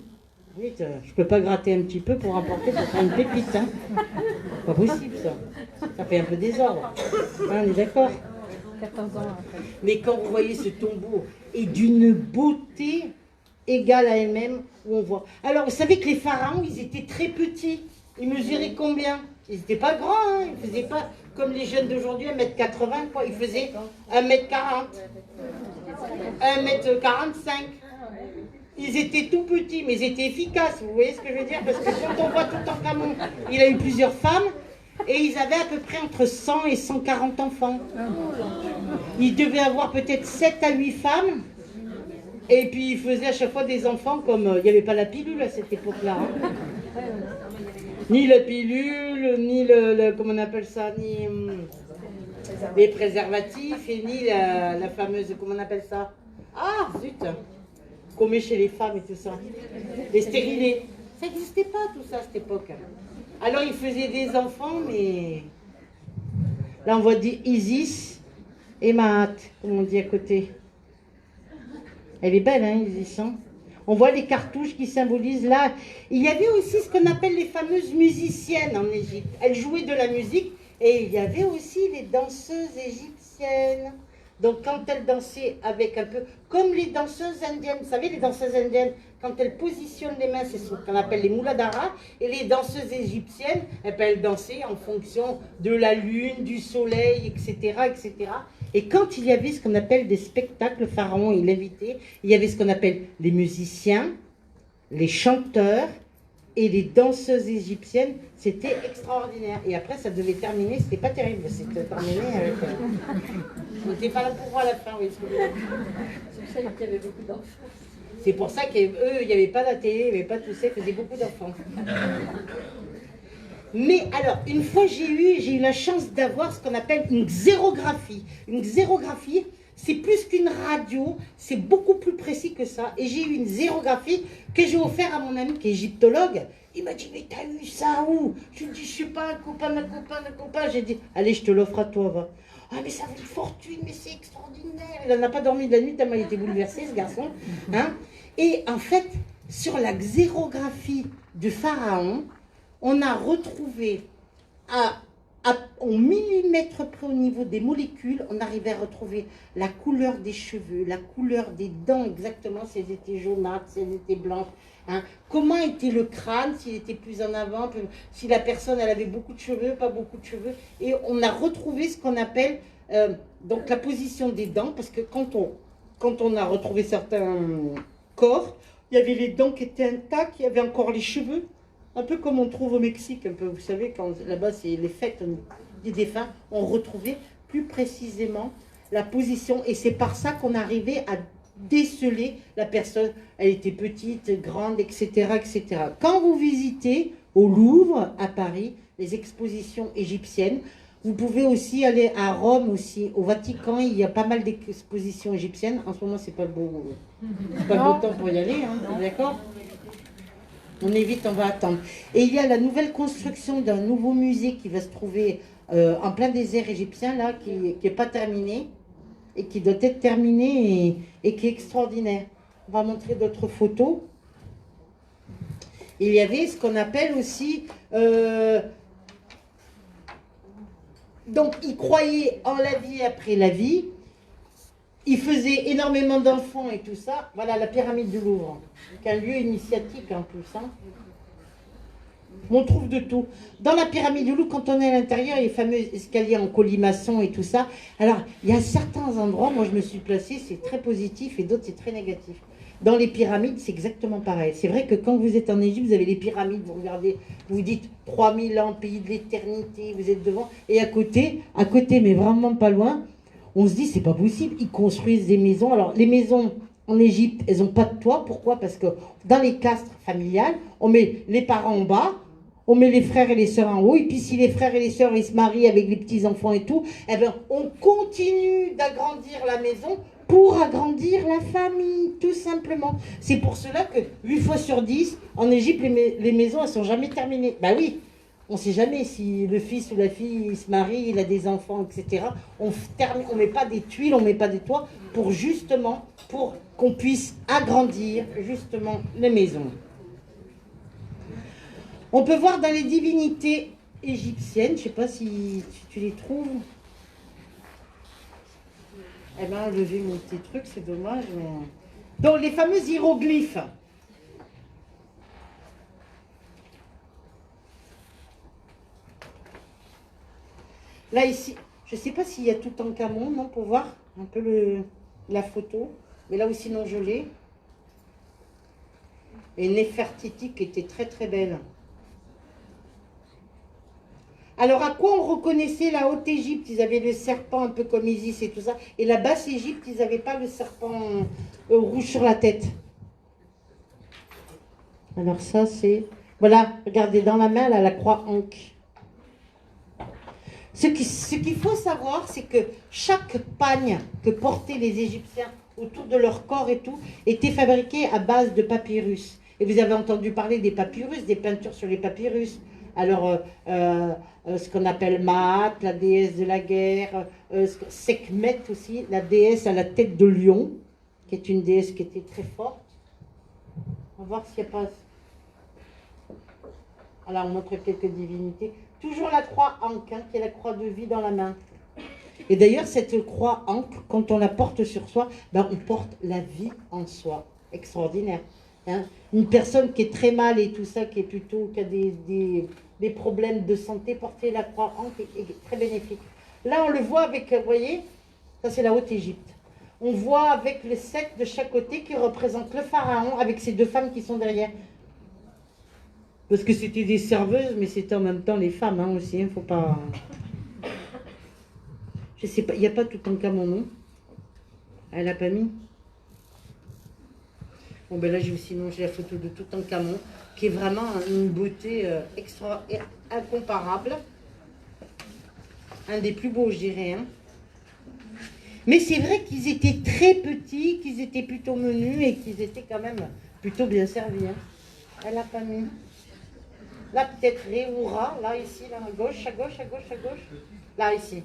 Vite, je peux pas gratter un petit peu pour rapporter, ça serait une pépite. Hein. Pas possible ça. Ça fait un peu désordre. Hein, on est d'accord? 14 ans après. Mais quand vous voyez ce tombeau est d'une beauté égale à elle-même, où on voit. Alors, vous savez que les pharaons, ils étaient très petits. Ils mesuraient combien? Ils n'étaient pas grands, hein. Ils ne faisaient pas comme les jeunes d'aujourd'hui, 1m80, quoi. Ils faisaient 1m40, 1m45. Ils étaient tout petits, mais ils étaient efficaces, vous voyez ce que je veux dire? Parce que quand on voit Toutankhamon, il a eu plusieurs femmes, et ils avaient à peu près entre 100 et 140 enfants. Ils devaient avoir peut-être 7 à 8 femmes, et puis ils faisaient à chaque fois des enfants comme... il n'y avait pas la pilule à cette époque-là. Hein. Ni la pilule, ni comment on appelle ça, ni les préservatifs, et ni la fameuse... Comment on appelle ça? Ah, zut, qu'on met chez les femmes et tout ça. Les stérilés. Ça n'existait pas tout ça à cette époque. Alors ils faisaient des enfants, mais... Là on voit dire Isis et Mahat, comme on dit à côté. Elle est belle, hein, Isis. Hein, on voit les cartouches qui symbolisent là. Il y avait aussi ce qu'on appelle les fameuses musiciennes en Égypte. Elles jouaient de la musique et il y avait aussi les danseuses égyptiennes. Donc quand elles dansaient avec un peu, comme les danseuses indiennes, vous savez les danseuses indiennes, quand elles positionnent les mains, c'est ce qu'on appelle les mouladara, et les danseuses égyptiennes, elles dansaient en fonction de la lune, du soleil, etc., etc. Et quand il y avait ce qu'on appelle des spectacles, le pharaon il invitait, il y avait ce qu'on appelle les musiciens, les chanteurs et les danseuses égyptiennes, c'était extraordinaire. Et après, ça devait terminer, c'était pas terrible, c'était terminé avec... On n'était pas là pour voir la fin, oui. C'est pour ça qu'il y avait beaucoup d'enfants. C'est pour ça qu'eux, il n'y avait pas la télé, il n'y avait pas tout ça, ils faisaient beaucoup d'enfants. Mais alors, une fois j'ai eu la chance d'avoir ce qu'on appelle une xérographie. Une xérographie, c'est plus qu'une radio, c'est beaucoup plus précis que ça. Et j'ai eu une xérographie que j'ai offert à mon ami qui est égyptologue. Il m'a dit, mais t'as eu ça où? Je lui ai dit, je sais pas, un copain. J'ai dit, allez, je te l'offre à toi, va. Ah, mais ça vaut une fortune, mais c'est extraordinaire. Il n'en a pas dormi de la nuit, tellement il était bouleversé, ce garçon. Hein? Et en fait, sur la xérographie du pharaon, on a retrouvé au millimètre près au niveau des molécules, on arrivait à retrouver la couleur des cheveux, la couleur des dents exactement, si elles étaient jaunâtres, si elles étaient blanches. Hein. Comment était le crâne, s'il était plus en avant, si la personne elle avait beaucoup de cheveux, pas beaucoup de cheveux. Et on a retrouvé ce qu'on appelle donc la position des dents, parce que quand on a retrouvé certains corps, il y avait les dents qui étaient intactes, il y avait encore les cheveux. Un peu comme on trouve au Mexique, un peu, vous savez, quand là-bas c'est les fêtes des défunts, on retrouvait plus précisément la position. Et c'est par ça qu'on arrivait à déceler la personne. Elle était petite, grande, etc., etc. Quand vous visitez au Louvre, à Paris, les expositions égyptiennes, vous pouvez aussi aller à Rome aussi, au Vatican, il y a pas mal d'expositions égyptiennes. En ce moment, c'est pas le beau temps pour y aller, hein, d'accord ? On évite, on va attendre. Et il y a la nouvelle construction d'un nouveau musée qui va se trouver en plein désert égyptien, là, qui n'est pas terminé, et qui doit être terminé et qui est extraordinaire. On va montrer d'autres photos. Il y avait ce qu'on appelle aussi... donc, ils croyaient en la vie après la vie. Ils faisaient énormément d'enfants et tout ça. Voilà la pyramide du Louvre, qui est un lieu initiatique en plus. Hein. On trouve de tout. Dans la pyramide du Louvre, quand on est à l'intérieur, il y a les fameux escaliers en colimaçon et tout ça. Alors, il y a certains endroits, moi je me suis placée, c'est très positif et d'autres c'est très négatif. Dans les pyramides, c'est exactement pareil. C'est vrai que quand vous êtes en Égypte, vous avez les pyramides, vous regardez, vous dites 3000 ans, pays de l'éternité, vous êtes devant. Et à côté, mais vraiment pas loin, on se dit, c'est pas possible, ils construisent des maisons. Alors, les maisons en Égypte, elles n'ont pas de toit. Pourquoi? Parce que dans les castres familiales, on met les parents en bas, on met les frères et les sœurs en haut. Et puis, si les frères et les sœurs, ils se marient avec les petits-enfants et tout, eh bien, on continue d'agrandir la maison pour agrandir la famille, tout simplement. C'est pour cela que 8 fois sur 10, en Égypte, les maisons, elles ne sont jamais terminées. Ben oui, on ne sait jamais si le fils ou la fille il se marie, il a des enfants, etc. On ne met pas des tuiles, on ne met pas des toits pour justement, pour qu'on puisse agrandir justement les maisons. On peut voir dans les divinités égyptiennes, je ne sais pas si tu les trouves. Eh bien, enlever mon petit truc, c'est dommage. Mais... Donc, les fameux hiéroglyphes. Là, ici, je ne sais pas s'il y a tout en camon, non, pour voir un peu la photo. Mais là aussi, non, je l'ai. Et Néfertiti qui était très très belle. Alors, à quoi on reconnaissait la Haute-Égypte? Ils avaient le serpent un peu comme Isis et tout ça. Et la Basse-Égypte, ils n'avaient pas le serpent rouge sur la tête. Alors ça, c'est... Voilà, regardez, dans la main, là, la croix Ankh. Ce qu'il faut savoir, c'est que chaque pagne que portaient les Égyptiens autour de leur corps et tout, était fabriqué à base de papyrus. Et vous avez entendu parler des papyrus, des peintures sur les papyrus. Alors, ce qu'on appelle Maat, la déesse de la guerre, Sekhmet aussi, la déesse à la tête de lion, qui est une déesse qui était très forte. On va voir s'il n'y a pas... Alors, on montre quelques divinités. Toujours la croix Ankh, hein, qui est la croix de vie dans la main. Et d'ailleurs, cette croix Ankh, quand on la porte sur soi, ben, on porte la vie en soi. Extraordinaire. Hein. Une personne qui est très mal et tout ça, qui a des problèmes de santé, porter la croix Ankh est très bénéfique. Là, on le voit avec, vous voyez, ça c'est la Haute-Égypte. On voit avec le 7 de chaque côté qui représente le pharaon avec ces deux femmes qui sont derrière. Parce que c'était des serveuses, mais c'était en même temps les femmes hein, aussi. Il ne faut pas... Je sais pas, il n'y a pas tout en cas mon nom. Elle n'a pas mis. Bon ben là j'ai la photo de Toutankhamon, qui est vraiment une beauté extra incomparable. Un des plus beaux, je dirais. Hein. Mais c'est vrai qu'ils étaient très petits, qu'ils étaient plutôt menus et qu'ils étaient quand même plutôt bien servis. Hein. Elle n'a pas mis. Là peut-être Réoura, là ici, là à gauche, à gauche, à gauche, à gauche. Là ici.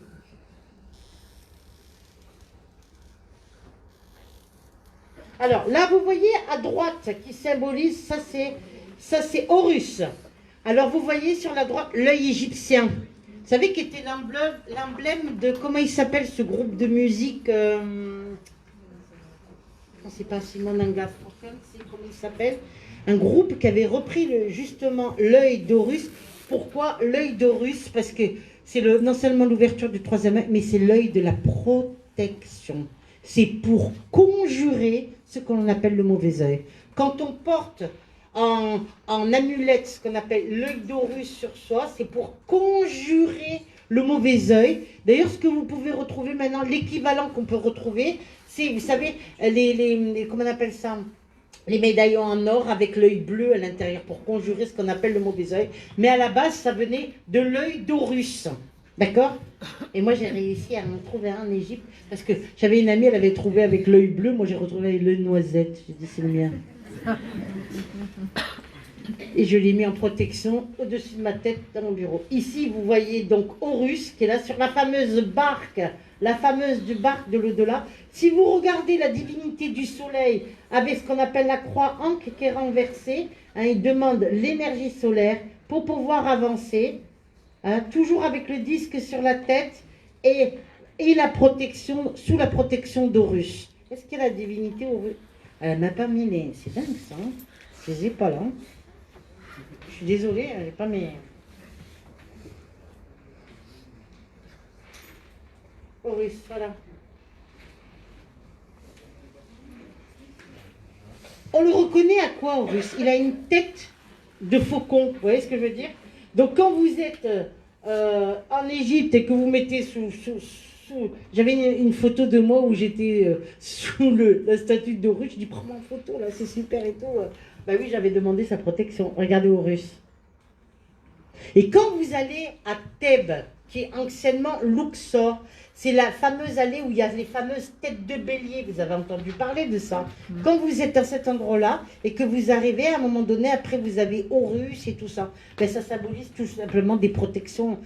Alors là, vous voyez à droite qui symbolise, ça c'est Horus. Alors vous voyez sur la droite l'œil égyptien. Vous savez qui était l'emblème de, comment il s'appelle ce groupe de musique c'est pas Simon Nanga, c'est comment il s'appelle. Un groupe qui avait repris justement l'œil d'Horus. Pourquoi l'œil d'Horus? Parce que c'est non seulement l'ouverture du troisième œil, mais c'est l'œil de la protection. C'est pour conjurer ce qu'on appelle le mauvais œil. Quand on porte en amulette ce qu'on appelle l'œil d'Horus sur soi, c'est pour conjurer le mauvais œil. D'ailleurs, ce que vous pouvez retrouver maintenant, l'équivalent qu'on peut retrouver, c'est, vous savez, comment on appelle ça? Les médaillons en or avec l'œil bleu à l'intérieur pour conjurer ce qu'on appelle le mauvais œil. Mais à la base, ça venait de l'œil d'Horus. D'accord? Et moi, j'ai réussi à en trouver un en Égypte parce que j'avais une amie, elle avait trouvé avec l'œil bleu. Moi, j'ai retrouvé avec l'œil noisette. J'ai dit, c'est le mien. Et je l'ai mis en protection au-dessus de ma tête dans mon bureau. Ici, vous voyez donc Horus qui est là sur la fameuse barque du barque de l'au-delà. Si vous regardez la divinité du soleil avec ce qu'on appelle la croix Ankh qui est renversée, hein, il demande l'énergie solaire pour pouvoir avancer, hein, toujours avec le disque sur la tête et la protection, sous la protection d'Horus. Est-ce qu'il y a la divinité Horus? Elle n'a pas mis les... C'est dingue ça, hein. Je les ai pas là. Je suis désolée, elle n'est pas mes... Horus, voilà. On le reconnaît à quoi, Horus? Il a une tête de faucon, vous voyez ce que je veux dire? Donc quand vous êtes en Égypte et que vous mettez sous j'avais une photo de moi où j'étais sous la statue d'Horus, je dis prends-moi en photo, là c'est super et tout. Bah oui, j'avais demandé sa protection. Regardez Horus. Et quand vous allez à Thèbes, qui est anciennement Luxor. C'est la fameuse allée où il y a les fameuses têtes de bélier. Vous avez entendu parler de ça. Quand vous êtes à cet endroit-là et que vous arrivez, à un moment donné, après vous avez Horus et tout ça, ben ça symbolise tout simplement des protections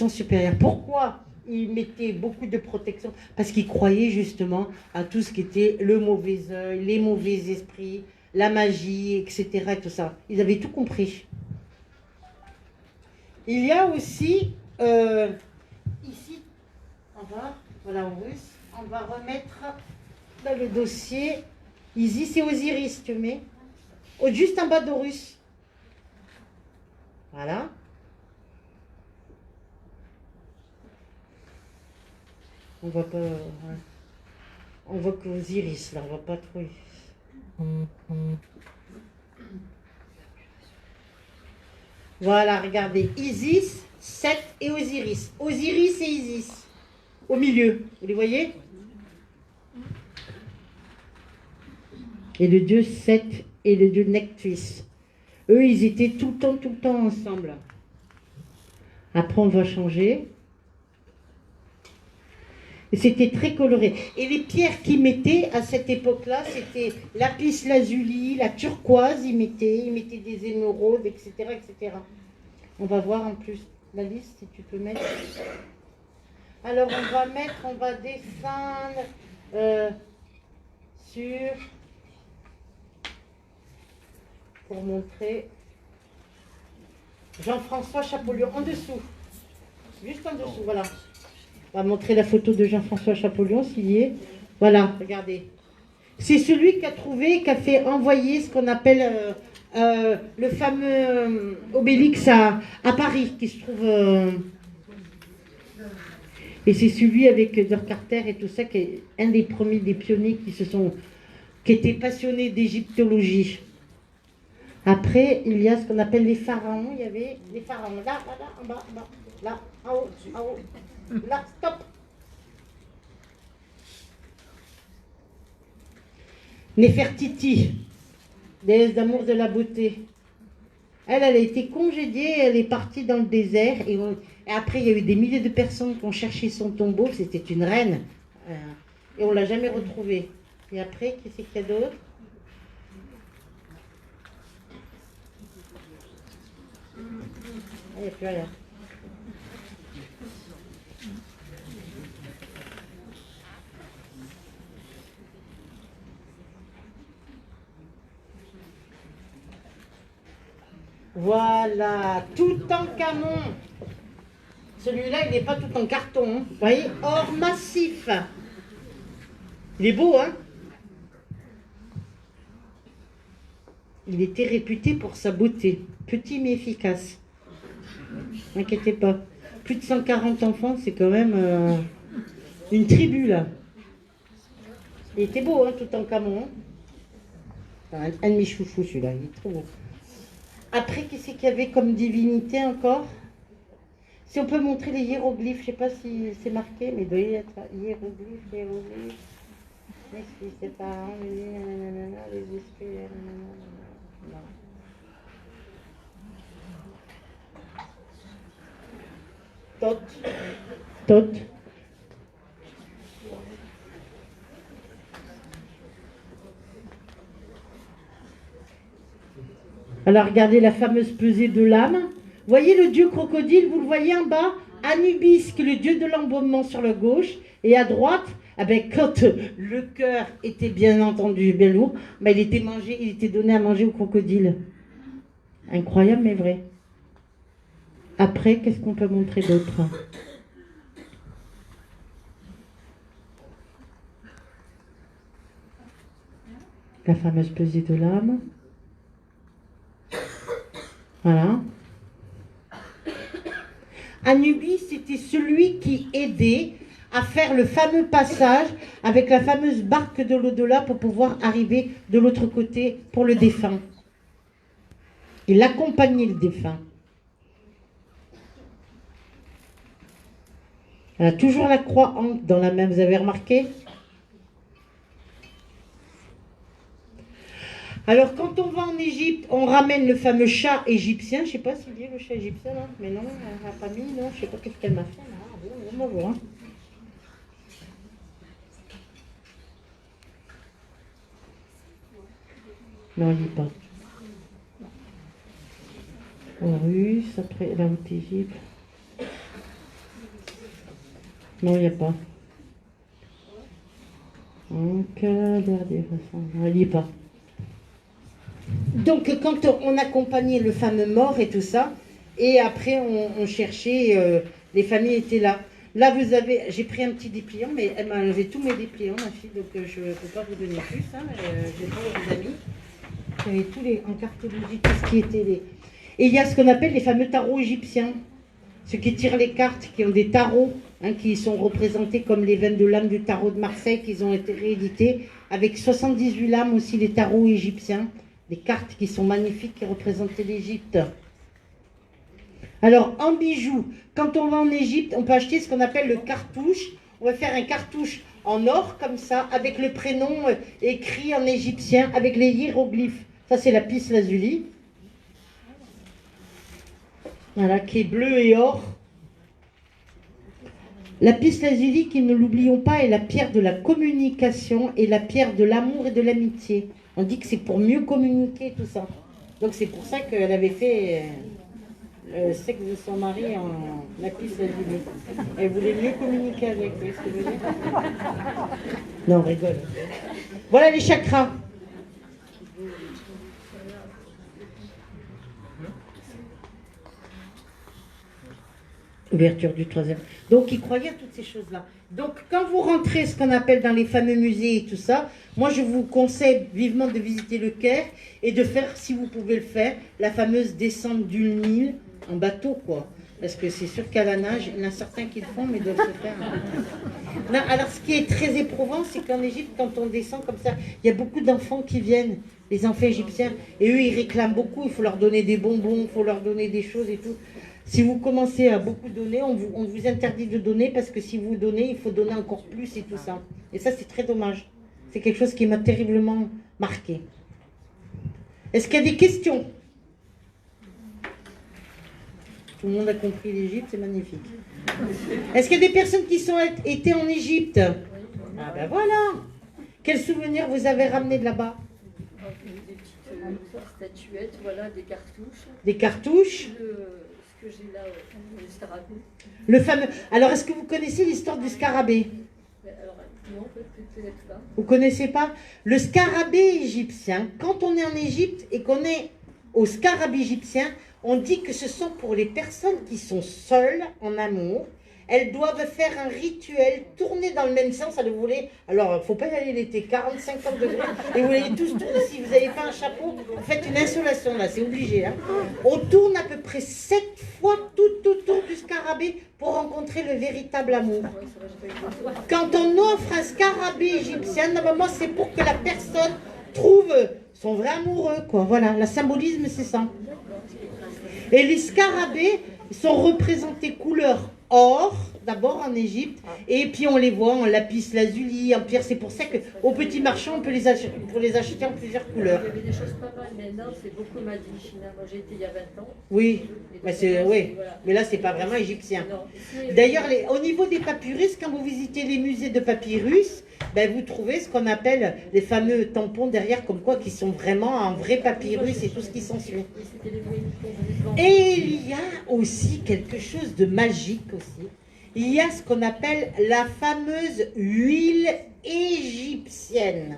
supérieures. Pourquoi ils mettaient beaucoup de protection? Parce qu'ils croyaient justement à tout ce qui était le mauvais œil, les mauvais esprits, la magie, etc. Et tout ça. Ils avaient tout compris. Il y a aussi ici, voilà Horus, on va remettre dans le dossier Isis et Osiris, tu mets juste en bas d'Horus. Voilà. On voit pas. On voit que Osiris, là, on voit pas trop. Voilà, regardez. Isis, Seth et Osiris. Osiris et Isis. Au milieu. Vous les voyez? Et le dieu Seth et le dieu Nectus. Eux, ils étaient tout le temps ensemble. Après, on va changer. Et c'était très coloré. Et les pierres qu'ils mettaient à cette époque-là, c'était lapis lazuli, la turquoise, ils mettaient des émeraudes, etc., etc. On va voir en plus la liste, si tu peux mettre. Alors, on va descendre sur... Pour montrer... Jean-François Champollion, en dessous. Juste en dessous, voilà. On va montrer la photo de Jean-François Champollion, s'il y est. Voilà, regardez. C'est celui qui a trouvé, qui a fait envoyer ce qu'on appelle le fameux Obélix à Paris, qui se trouve... Et c'est celui avec Dirk Carter et tout ça, qui est un des premiers, des pionniers qui étaient passionnés d'égyptologie. Après, il y a ce qu'on appelle les pharaons. Il y avait les pharaons là, en bas, là, en haut. Là, stop. Néfertiti, déesse d'amour de la beauté. Elle a été congédiée, elle est partie dans le désert. Et après, il y a eu des milliers de personnes qui ont cherché son tombeau. C'était une reine. Et on ne l'a jamais retrouvée. Et après, qui c'est qu'il y a d'autre? Il n'y a plus rien. Voilà, Toutankhamon. Celui-là, il n'est pas tout en carton. Hein. Vous voyez, or massif. Il est beau, hein? Il était réputé pour sa beauté. Petit mais efficace. N'inquiétez pas. Plus de 140 enfants, c'est quand même une tribu, là. Il était beau, hein, Toutankhamon. Hein. Un de mes chouchous, celui-là. Il est trop beau. Après, qu'est-ce qu'il y avait comme divinité encore? Si on peut montrer les hiéroglyphes, je ne sais pas si c'est marqué, mais il doit y être hiéroglyphes. Merci, c'est pas les esprits. Tot. Alors regardez la fameuse pesée de l'âme. Voyez le dieu crocodile, vous le voyez en bas? Anubis, qui est le dieu de l'embaumement sur la gauche. Et à droite, quand le cœur était bien entendu bien lourd, il était donné à manger au crocodile. Incroyable mais vrai. Après, qu'est-ce qu'on peut montrer d'autre? La fameuse pesée de l'âme. Voilà. Anubis, c'était celui qui aidait à faire le fameux passage avec la fameuse barque de l'au-delà pour pouvoir arriver de l'autre côté pour le défunt. Il accompagnait le défunt. Elle a toujours la croix dans la main, vous avez remarqué? Alors, quand on va en Égypte, on ramène le fameux chat égyptien. Je ne sais pas s'il dit le chat égyptien, là. Mais non, elle n'a pas mis, non. Je ne sais pas qu'est-ce qu'elle m'a fait, là. On va voir. Non, il n'y est pas. Horus, après la haute Égypte. Non, il n'y a pas. Donc, dernière façon. Non, il n'y est pas. Donc, quand on accompagnait le fameux mort et tout ça, et après on cherchait, les familles étaient là. Là, vous avez, j'ai pris un petit dépliant, mais elle m'a enlevé tous mes dépliants, ma fille, donc je ne peux pas vous donner plus. Hein, je vais pas aux amis. J'avais tous les, en cartologie, tout ce qui était les. Et il y a ce qu'on appelle les fameux tarots égyptiens. Ceux qui tirent les cartes, qui ont des tarots, hein, qui sont représentés comme les 22 lames du tarot de Marseille, qui ont été réédités, avec 78 lames aussi, les tarots égyptiens. Des cartes qui sont magnifiques, qui représentaient l'Égypte. Alors, en bijoux, quand on va en Égypte, on peut acheter ce qu'on appelle le cartouche. On va faire un cartouche en or, comme ça, avec le prénom écrit en égyptien, avec les hiéroglyphes. Ça, c'est la lapis lazuli. Voilà, qui est bleu et or. La lapis lazuli, qui ne l'oublions pas, est la pierre de la communication et la pierre de l'amour et de l'amitié. On dit que c'est pour mieux communiquer, tout ça. Donc c'est pour ça qu'elle avait fait le sexe de son mari en lapis lazuli. Elle voulait mieux communiquer avec, vous voyez ce que je veux dire? Non, on rigole. Voilà les chakras. Ouverture du troisième. Donc, ils croyaient à toutes ces choses-là. Donc, quand vous rentrez, ce qu'on appelle dans les fameux musées et tout ça, moi, je vous conseille vivement de visiter le Caire et de faire, si vous pouvez le faire, la fameuse descente du Nil en bateau, quoi. Parce que c'est sûr qu'à la nage, il y en a certains qui le font, mais doivent se faire. Non, alors, ce qui est très éprouvant, c'est qu'en Égypte, quand on descend comme ça, il y a beaucoup d'enfants qui viennent, les enfants égyptiens, et eux, ils réclament beaucoup. Il faut leur donner des bonbons, il faut leur donner des choses et tout. Si vous commencez à beaucoup donner, on vous interdit de donner parce que si vous donnez, il faut donner encore plus et tout ça. Et ça, c'est très dommage. C'est quelque chose qui m'a terriblement marqué. Est-ce qu'il y a des questions? Tout le monde a compris l'Égypte, c'est magnifique. Est-ce qu'il y a des personnes qui sont été en Égypte? Ah ben voilà. Quel souvenir vous avez ramené de là-bas? Des petites statuettes, voilà, des cartouches. Des cartouches? Ce que j'ai là, le scarabée. Le fameux. Alors, est-ce que vous connaissez l'histoire du scarabée? Alors, non, peut-être pas. Vous connaissez pas? Le scarabée égyptien, quand on est en Égypte et qu'on est au scarabée égyptien, on dit que ce sont pour les personnes qui sont seules en amour. Elles doivent faire un rituel, tourner dans le même sens. Alors, vous voulez, alors, il ne faut pas y aller l'été, 40-50 degrés, et vous voulez tous tourner. Si vous avez fait un chapeau, vous faites une insolation, là, c'est obligé. Hein. On tourne à peu près 7 fois tout autour du scarabée pour rencontrer le véritable amour. Quand on offre un scarabée égyptien, normalement, c'est pour que la personne trouve son vrai amoureux, quoi. Voilà, le symbolisme, c'est ça. Et les scarabées sont représentés couleur or, d'abord en Égypte, et puis on les voit en lapis lazuli, en pierre. C'est pour ça qu'au petit marché, on peut les acheter en plusieurs couleurs. Il y avait des choses pas mal, mais non, c'est beaucoup Madi. Moi, j'ai été il y a 20 ans. Oui, mais, oui. Voilà. Mais là, c'est pas vraiment égyptien. Non. D'ailleurs, au niveau des papyrus, quand vous visitez les musées de papyrus, ben, vous trouvez ce qu'on appelle les fameux tampons derrière, comme quoi qui sont vraiment en vrai papyrus et tout ce qui s'ensuit. Et il y a aussi quelque chose de magique aussi. Il y a ce qu'on appelle la fameuse huile égyptienne.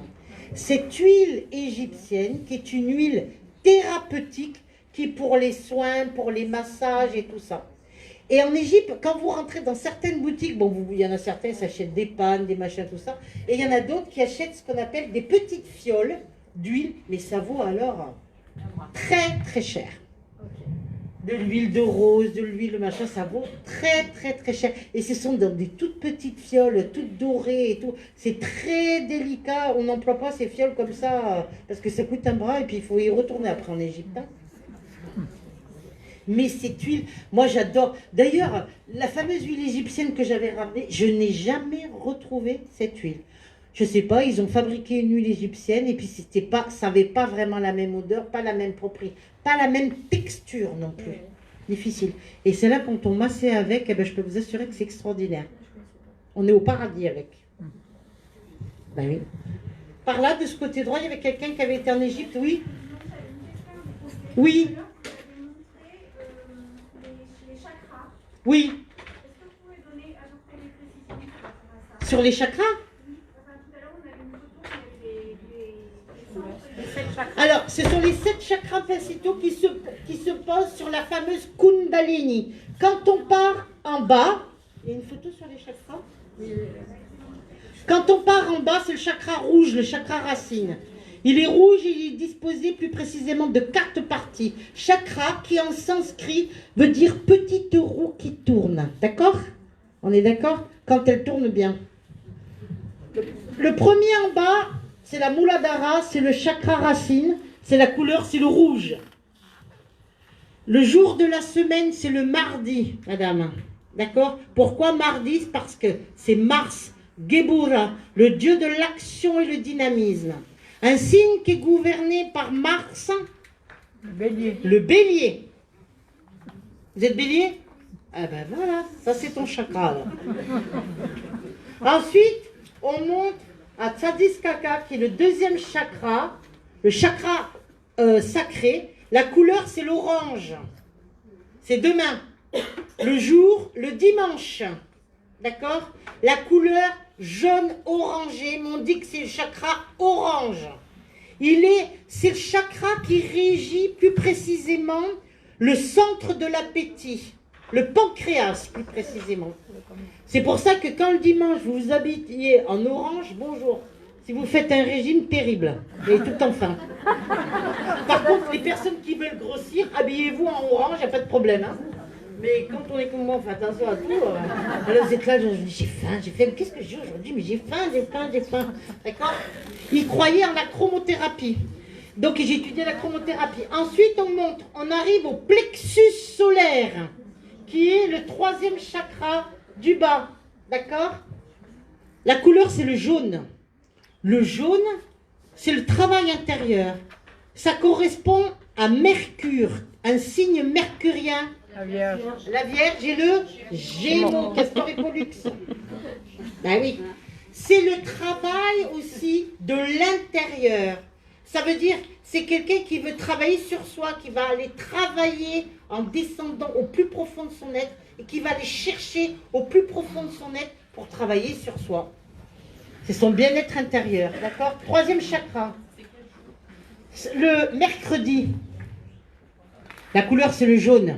Cette huile égyptienne, qui est une huile thérapeutique, qui est pour les soins, pour les massages et tout ça. Et en Égypte, quand vous rentrez dans certaines boutiques, bon, il y en a certains qui achètent des pannes, des machins, tout ça, et il y en a d'autres qui achètent ce qu'on appelle des petites fioles d'huile, mais ça vaut alors très très cher. De l'huile de rose, de l'huile de machin, ça vaut très très très cher. Et ce sont dans des toutes petites fioles, toutes dorées et tout. C'est très délicat, on n'emploie pas ces fioles comme ça, parce que ça coûte un bras et puis il faut y retourner après en Égypte. Hein. Mais cette huile, moi j'adore. D'ailleurs, la fameuse huile égyptienne que j'avais ramenée, je n'ai jamais retrouvé cette huile. Je sais pas, ils ont fabriqué une huile égyptienne et puis ça n'avait pas vraiment la même odeur, pas la même propriété, pas la même texture non plus. Difficile. Et c'est là quand on massait avec, eh ben, je peux vous assurer que c'est extraordinaire. On est au paradis avec. Ben oui. Par là, de ce côté droit, il y avait quelqu'un qui avait été en Égypte, oui. Oui. Oui. Sur les chakras? Alors, ce sont les 7 chakras principaux qui se posent sur la fameuse Kundalini. Quand on part en bas, il y a une photo sur les chakras. Quand on part en bas, c'est le chakra rouge, le chakra racine. Il est rouge et il est disposé plus précisément de 4 parties. Chakra, qui en sanskrit veut dire petite roue qui tourne. D'accord? On est d'accord? Quand elle tourne bien. Le premier en bas, c'est la Muladhara, c'est le chakra racine, c'est la couleur, c'est le rouge. Le jour de la semaine, c'est le mardi, madame. D'accord? Pourquoi mardi? Parce que c'est Mars, Gebura, le dieu de l'action et le dynamisme. Un signe qui est gouverné par Mars, le bélier. Vous êtes bélier? Ah ben voilà, ça c'est ton chakra là. Ensuite, on monte à Tsadiskaka, qui est le deuxième chakra, le chakra sacré. La couleur, c'est l'orange. C'est demain. Le jour, le dimanche. D'accord? La couleur jaune orangé, mais on dit que c'est le chakra orange. C'est le chakra qui régit plus précisément le centre de l'appétit, le pancréas plus précisément. C'est pour ça que quand le dimanche vous vous habillez en orange, bonjour. Si vous faites un régime terrible, vous avez tout en faim. Par contre, les personnes qui veulent grossir, habillez-vous en orange, il n'y a pas de problème. Hein. Mais quand on est comme moi, on fait attention à tout. Alors vous êtes là, je dis j'ai faim, qu'est-ce que j'ai aujourd'hui? Mais j'ai faim. D'accord? Ils croyaient en la chromothérapie. Donc j'ai étudié la chromothérapie. Ensuite, on arrive au plexus solaire, qui est le 3e chakra du bas. D'accord? La couleur, c'est le jaune. Le jaune, c'est le travail intérieur. Ça correspond à Mercure, un signe mercurien. La Vierge. La Vierge et le Gémeaux. Castor et Pollux. Ben oui. C'est le travail aussi de l'intérieur. Ça veut dire, c'est quelqu'un qui veut travailler sur soi, qui va aller travailler en descendant au plus profond de son être et qui va aller chercher au plus profond de son être pour travailler sur soi. C'est son bien-être intérieur, d'accord? 3e chakra. Le mercredi, la couleur c'est le jaune.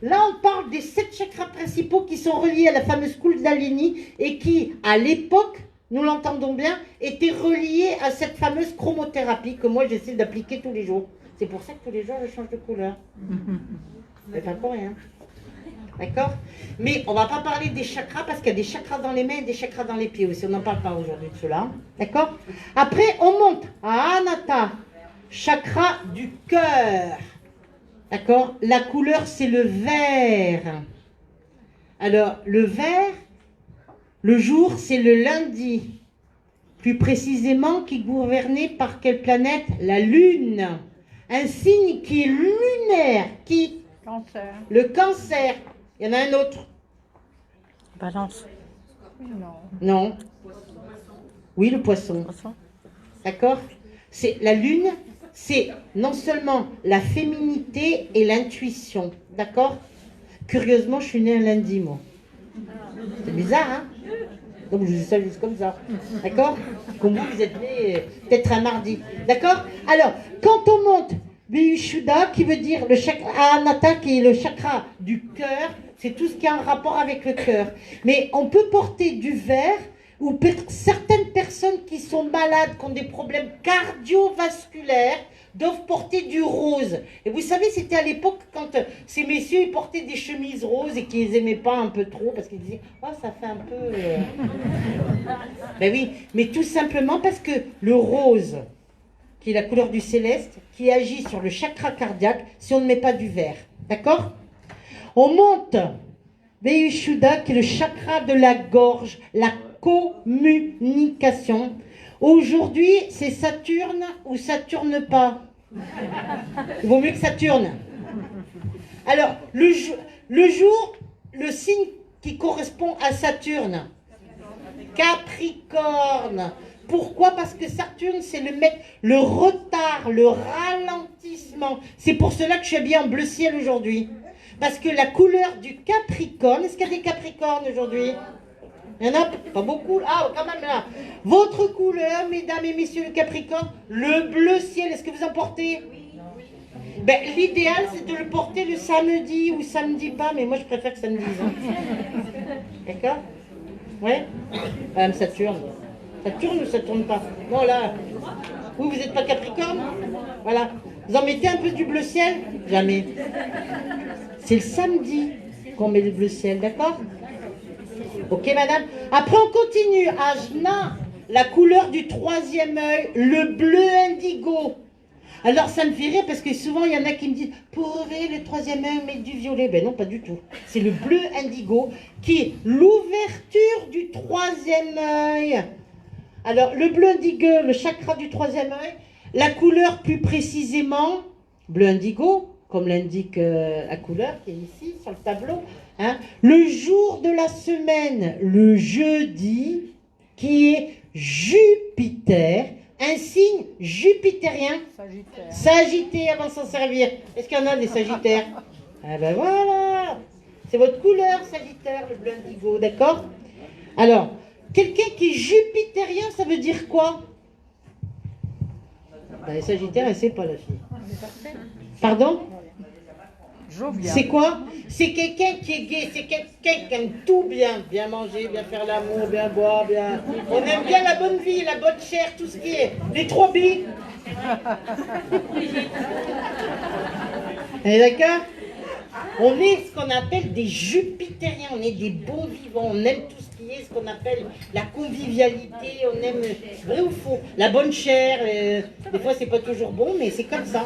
Là, on parle des 7 chakras principaux qui sont reliés à la fameuse Kundalini et qui, à l'époque, nous l'entendons bien, étaient reliés à cette fameuse chromothérapie que moi j'essaie d'appliquer tous les jours. C'est pour ça que tous les jours je change de couleur. C'est pas pour rien. D'accord? Mais on ne va pas parler des chakras parce qu'il y a des chakras dans les mains et des chakras dans les pieds aussi. On n'en parle pas aujourd'hui de cela. D'accord? Après, on monte à Anahata, chakra du cœur. D'accord? La couleur, c'est le vert. Alors, le vert, le jour, c'est le lundi. Plus précisément, qui est gouverné par quelle planète? La Lune. Un signe qui est lunaire. Qui? Cancer. Le cancer. Il y en a un autre. Balance. Non. Non. Oui, le poisson. Poisson. D'accord? C'est la Lune, c'est non seulement la féminité et l'intuition. D'accord? Curieusement, je suis née un lundi, moi. C'est bizarre, hein? Donc, je dis ça juste comme ça. D'accord? Comme vous êtes nés peut-être un mardi. D'accord? Alors, quand on monte Vishuddha, qui veut dire le chakra Anahata, qui est le chakra du cœur, c'est tout ce qui a un rapport avec le cœur. Mais on peut porter du vert, ou certaines personnes qui sont malades, qui ont des problèmes cardiovasculaires, doivent porter du rose. Et vous savez, c'était à l'époque quand ces messieurs ils portaient des chemises roses et qu'ils n'aimaient pas un peu trop, parce qu'ils disaient « Oh, ça fait un peu... Ben oui, mais tout simplement parce que le rose, qui est la couleur du céleste, qui agit sur le chakra cardiaque si on ne met pas du vert. D'accord? On monte Vishuddha, qui est le chakra de la gorge, la communication. Aujourd'hui, c'est Saturne ou Saturne pas. Il vaut mieux que Saturne. Alors, le jour, le signe qui correspond à Saturne, Capricorne. Pourquoi? Parce que Saturne, c'est le retard, le ralentissement. C'est pour cela que je suis habillée en bleu ciel aujourd'hui. Parce que la couleur du Capricorne, est-ce qu'il y a des Capricornes aujourd'hui? Il y en a pas beaucoup. Ah, quand même là. Votre couleur, mesdames et messieurs le Capricorne, le bleu ciel, est-ce que vous en portez? Ben, l'idéal, c'est de le porter le samedi ou samedi pas, mais moi, je préfère que samedi. Hein. D'accord? Ouais? Madame Saturne. Saturne ou ça tourne pas? Non, là. Vous n'êtes pas Capricorne? Voilà. Vous en mettez un peu du bleu ciel? Jamais. C'est le samedi qu'on met le bleu ciel, d'accord? Ok, madame? Après, on continue. Ajna, la couleur du troisième œil, le bleu indigo. Alors, ça me fait rire parce que souvent, il y en a qui me disent « Pour ouvrir le troisième œil, mettre du violet. » Ben non, pas du tout. C'est le bleu indigo qui est l'ouverture du troisième œil. Alors, le bleu indigo, le chakra du troisième œil, la couleur plus précisément, bleu indigo, comme l'indique la couleur qui est ici sur le tableau. Hein. Le jour de la semaine, le jeudi, qui est Jupiter, un signe jupitérien. Sagittaire. Sagittaire va s'en servir. Est-ce qu'il y en a des sagittaires? Ah ben voilà. C'est votre couleur, Sagittaire, le bleu indigo, d'accord? Alors, quelqu'un qui est jupitérien, ça veut dire quoi? Ben, les sagittaires, elle ne sait pas, la fille. Pardon? Jovial. C'est quoi? C'est quelqu'un qui est gai, c'est quelqu'un qui aime tout bien. Bien manger, bien faire l'amour, bien boire, bien... On aime bien la bonne vie, la bonne chair, tout ce qui est... Les 3 billes. On est d'accord? On est ce qu'on appelle des jupitériens, on est des bons vivants, on aime tout ce qui est ce qu'on appelle la convivialité, on aime, vrai ou faux, la bonne chair, des fois c'est pas toujours bon, mais c'est comme ça.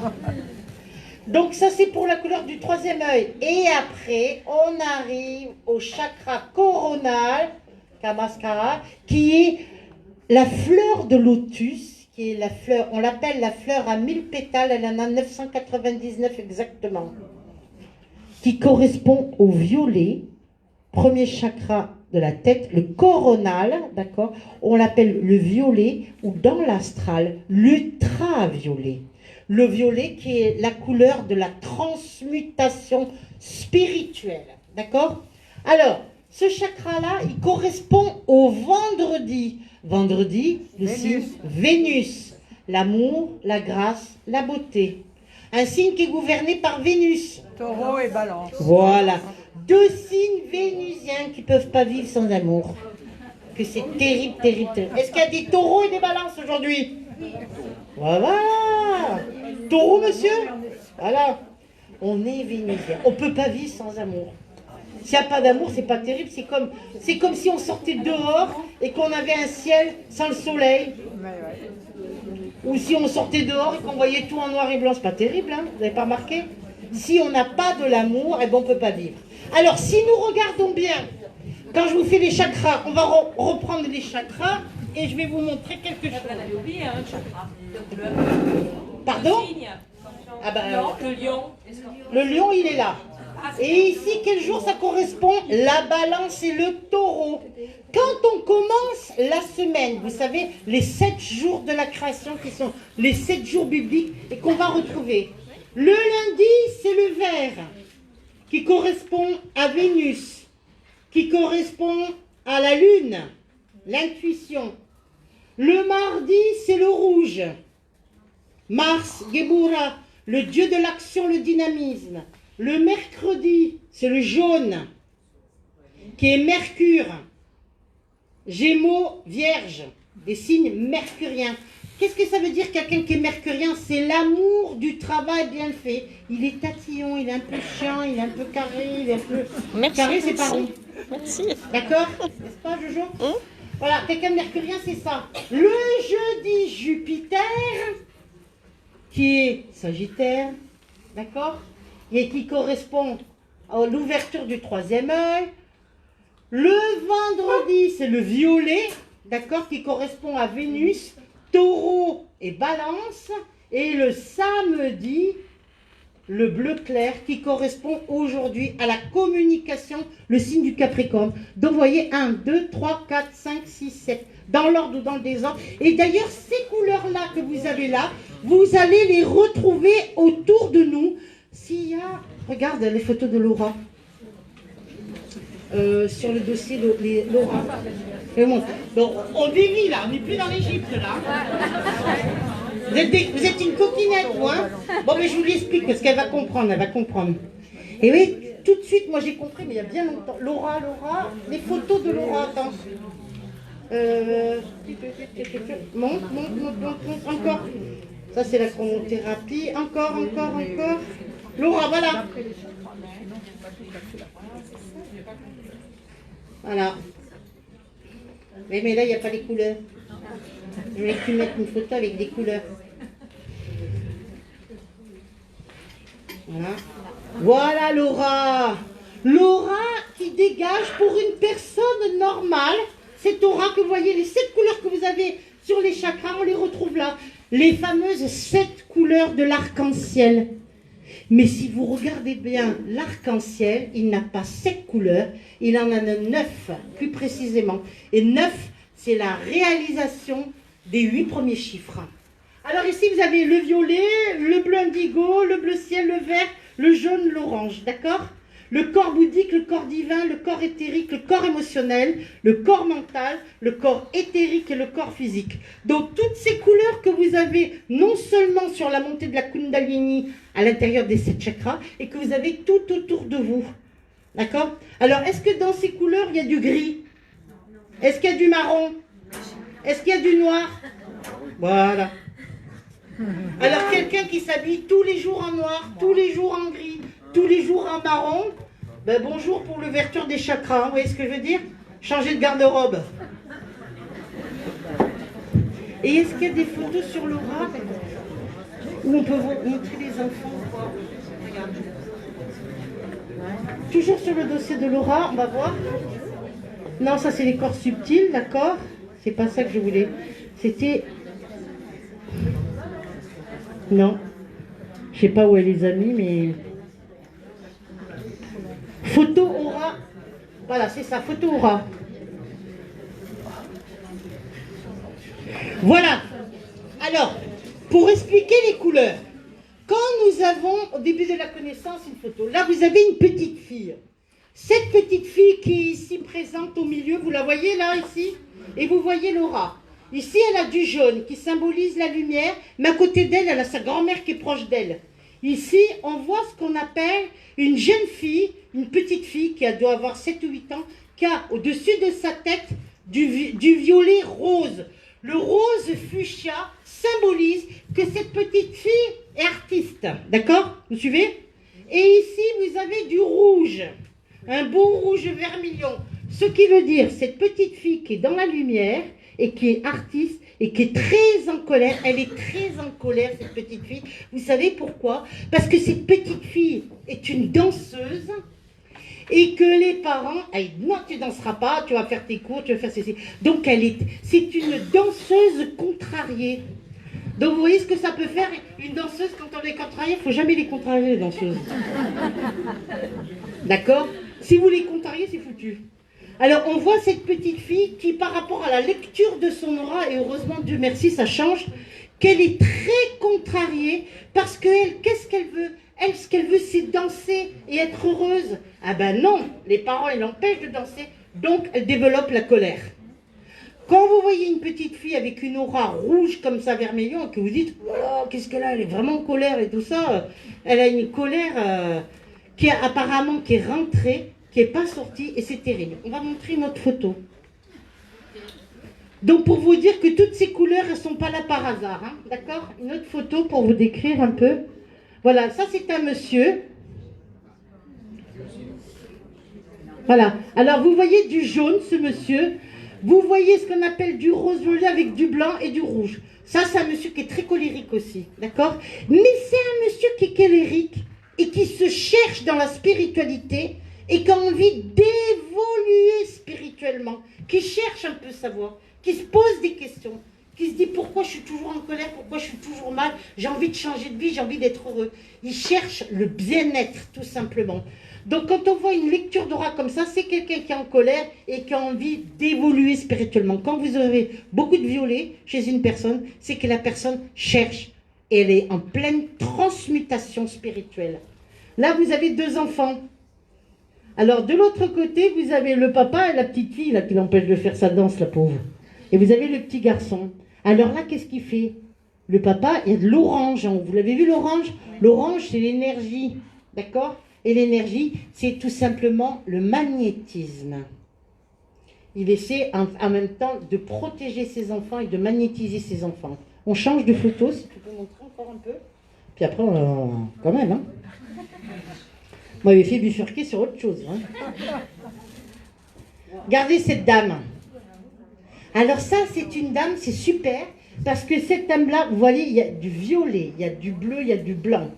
Donc ça c'est pour la couleur du troisième œil. Et après, on arrive au chakra coronal, Kamaskara, qui est la fleur de lotus, qui est la fleur, on l'appelle la fleur à 1000 pétales, elle en a 999 exactement, qui correspond au violet, premier chakra de la tête, le coronal, d'accord, on l'appelle le violet, ou dans l'astral, l'ultraviolet. Le violet qui est la couleur de la transmutation spirituelle, d'accord? Alors, ce chakra-là, il correspond au vendredi. Vendredi, le signe Vénus, l'amour, la grâce, la beauté. Un signe qui est gouverné par Vénus. Taureau et Balance. Voilà. 2 signes vénusiens qui ne peuvent pas vivre sans amour. Que c'est terrible, terrible, terrible. Est-ce qu'il y a des taureaux et des balances aujourd'hui? Voilà. Taureau, monsieur? Voilà. On est vénusien. On ne peut pas vivre sans amour. S'il n'y a pas d'amour, c'est pas terrible. C'est comme si on sortait dehors et qu'on avait un ciel sans le soleil. Ou si on sortait dehors et qu'on voyait tout en noir et blanc. C'est pas terrible, hein? Vous n'avez pas remarqué? Si on n'a pas de l'amour, eh ben on ne peut pas vivre. Alors, si nous regardons bien, quand je vous fais les chakras, on va reprendre les chakras et je vais vous montrer quelque chose. Pardon? Ah ben, Le lion. le lion, il est là. Et ici, quel jour ça correspond? La balance et le taureau. Quand on commence la semaine, vous savez, les 7 jours de la création qui sont les 7 jours bibliques et qu'on va retrouver. Le lundi, c'est le vert qui correspond à Vénus, qui correspond à la lune, l'intuition. Le mardi, c'est le rouge. Mars, Gebura, le dieu de l'action, le dynamisme. Le mercredi, c'est le jaune, qui est Mercure. Gémeaux, Vierge, des signes mercuriens. Qu'est-ce que ça veut dire quelqu'un qui est mercurien? C'est l'amour du travail bien fait. Il est tatillon, il est un peu chiant, il est un peu carré, il est un peu... Merci, carré, c'est pas rond. Merci. D'accord? N'est-ce pas, Jojo? Voilà, quelqu'un de mercurien, c'est ça. Le jeudi, Jupiter, qui est Sagittaire, d'accord? Et qui correspond à l'ouverture du troisième œil. Le vendredi, c'est le violet, d'accord, qui correspond à Vénus, Taureau et Balance. Et le samedi, le bleu clair, qui correspond aujourd'hui à la communication, le signe du Capricorne. Donc, vous voyez, 1, 2, 3, 4, 5, 6, 7, dans l'ordre ou dans le désordre. Et d'ailleurs, ces couleurs-là que vous avez là, vous allez les retrouver autour de nous. S'il y a, regarde les photos de Laura. Sur le dossier Laura. Donc, on dévie là, on n'est plus dans l'Égypte là. Vous êtes une coquinette, vous, hein? Bon, mais je vous l'explique parce qu'elle va comprendre, elle va comprendre. Et oui, tout de suite, moi j'ai compris, mais il y a bien longtemps. Laura, les photos de Laura, attends. Monte, encore. Ça, c'est la chromothérapie. Encore. Laura, voilà. Voilà. Mais là, il n'y a pas les couleurs. Je vais que tu mettes une photo avec des couleurs. Voilà Laura. Laura qui dégage pour une personne normale. Cette aura que vous voyez, les 7 couleurs que vous avez sur les chakras, on les retrouve là. Les fameuses 7 couleurs de l'arc-en-ciel. Mais si vous regardez bien l'arc-en-ciel, il n'a pas 7 couleurs, il en a 9 plus précisément. Et 9, c'est la réalisation des 8 premiers chiffres. Alors ici, vous avez le violet, le bleu indigo, le bleu ciel, le vert, le jaune, l'orange, d'accord? Le corps bouddhique, le corps divin, le corps éthérique, le corps émotionnel, le corps mental, le corps éthérique et le corps physique. Donc toutes ces couleurs que vous avez non seulement sur la montée de la Kundalini à l'intérieur des 7 chakras, et que vous avez tout autour de vous. D'accord? Alors est-ce que dans ces couleurs, il y a du gris? Est-ce qu'il y a du marron? Est-ce qu'il y a du noir? Voilà. Alors quelqu'un qui s'habille tous les jours en noir, tous les jours en gris, tous les jours en marron, ben bonjour pour l'ouverture des chakras, vous voyez ce que je veux dire? Changer de garde-robe. Et est-ce qu'il y a des photos sur Laura où on peut vous montrer les enfants? Regarde. Toujours sur le dossier de Laura, on va voir. Non, ça c'est les corps subtils, d'accord? C'est pas ça que je voulais. C'était... Non. Je sais pas où elle les a mis, mais... Photo aura. Voilà, c'est ça, photo aura. Voilà. Alors, pour expliquer les couleurs, quand nous avons, au début de la connaissance, une photo, là vous avez une petite fille. Cette petite fille qui est ici présente au milieu, vous la voyez là, ici? Et vous voyez Laura. Ici, elle a du jaune qui symbolise la lumière, mais à côté d'elle, elle a sa grand-mère qui est proche d'elle. Ici, on voit ce qu'on appelle une jeune fille, une petite fille qui doit avoir 7 ou 8 ans, qui a au-dessus de sa tête du violet rose. Le rose fuchsia symbolise que cette petite fille est artiste. D'accord? Vous suivez? Et ici, vous avez du rouge. Un beau rouge vermillon. Ce qui veut dire, cette petite fille qui est dans la lumière et qui est artiste et qui est très en colère. Elle est très en colère, cette petite fille. Vous savez pourquoi? Parce que cette petite fille est une danseuse et que les parents, elle dit non, tu ne danseras pas, tu vas faire tes cours, tu vas faire ceci. Donc c'est une danseuse contrariée. Donc vous voyez ce que ça peut faire, une danseuse quand on est contrariée, il ne faut jamais les contrarier les danseuses. D'accord? Si vous les contrariez, c'est foutu. Alors on voit cette petite fille qui par rapport à la lecture de son aura, et heureusement Dieu merci ça change, qu'elle est très contrariée parce qu'elle, qu'est-ce qu'elle veut? Elle, ce qu'elle veut c'est danser et être heureuse. Ah ben non, les parents ils l'empêchent de danser, donc elle développe la colère. Quand vous voyez une petite fille avec une aura rouge comme ça, vermillon, et que vous dites, voilà, qu'est-ce qu'elle a? Elle est vraiment en colère et tout ça. Elle a une colère qui est apparemment qui est rentrée, qui n'est pas sortie, et c'est terrible. On va montrer une autre photo. Donc pour vous dire que toutes ces couleurs, elles ne sont pas là par hasard. Hein, d'accord? Une autre photo pour vous décrire un peu. Voilà, ça c'est un monsieur. Voilà. Alors vous voyez du jaune, ce monsieur. Vous voyez ce qu'on appelle du rose violet avec du blanc et du rouge. Ça, c'est un monsieur qui est très colérique aussi. D'accord? Mais c'est un monsieur qui est colérique et qui se cherche dans la spiritualité, et qui a envie d'évoluer spirituellement, qui cherche un peu sa voie, qui se pose des questions, qui se dit pourquoi je suis toujours en colère, pourquoi je suis toujours mal, j'ai envie de changer de vie, j'ai envie d'être heureux. Il cherche le bien-être, tout simplement. Donc quand on voit une lecture d'aura comme ça, c'est quelqu'un qui est en colère et qui a envie d'évoluer spirituellement. Quand vous avez beaucoup de violet chez une personne, c'est que la personne cherche et elle est en pleine transmutation spirituelle. Là, vous avez 2 enfants. Alors de l'autre côté, vous avez le papa et la petite fille là, qui l'empêche de faire sa danse, la pauvre. Et vous avez le petit garçon. Alors là, qu'est-ce qu'il fait? Le papa, il y a de l'orange. Vous l'avez vu l'orange? L'orange, c'est l'énergie. D'accord? Et l'énergie, c'est tout simplement le magnétisme. Il essaie en même temps de protéger ses enfants et de magnétiser ses enfants. On change de photo, si tu peux montrer encore un peu. Puis après, quand même, hein. Moi, il fait bifurquer sur autre chose. Hein. Regardez cette dame. Alors ça, c'est une dame, c'est super, parce que cette dame-là, vous voyez, il y a du violet, il y a du bleu, il y a du blanc.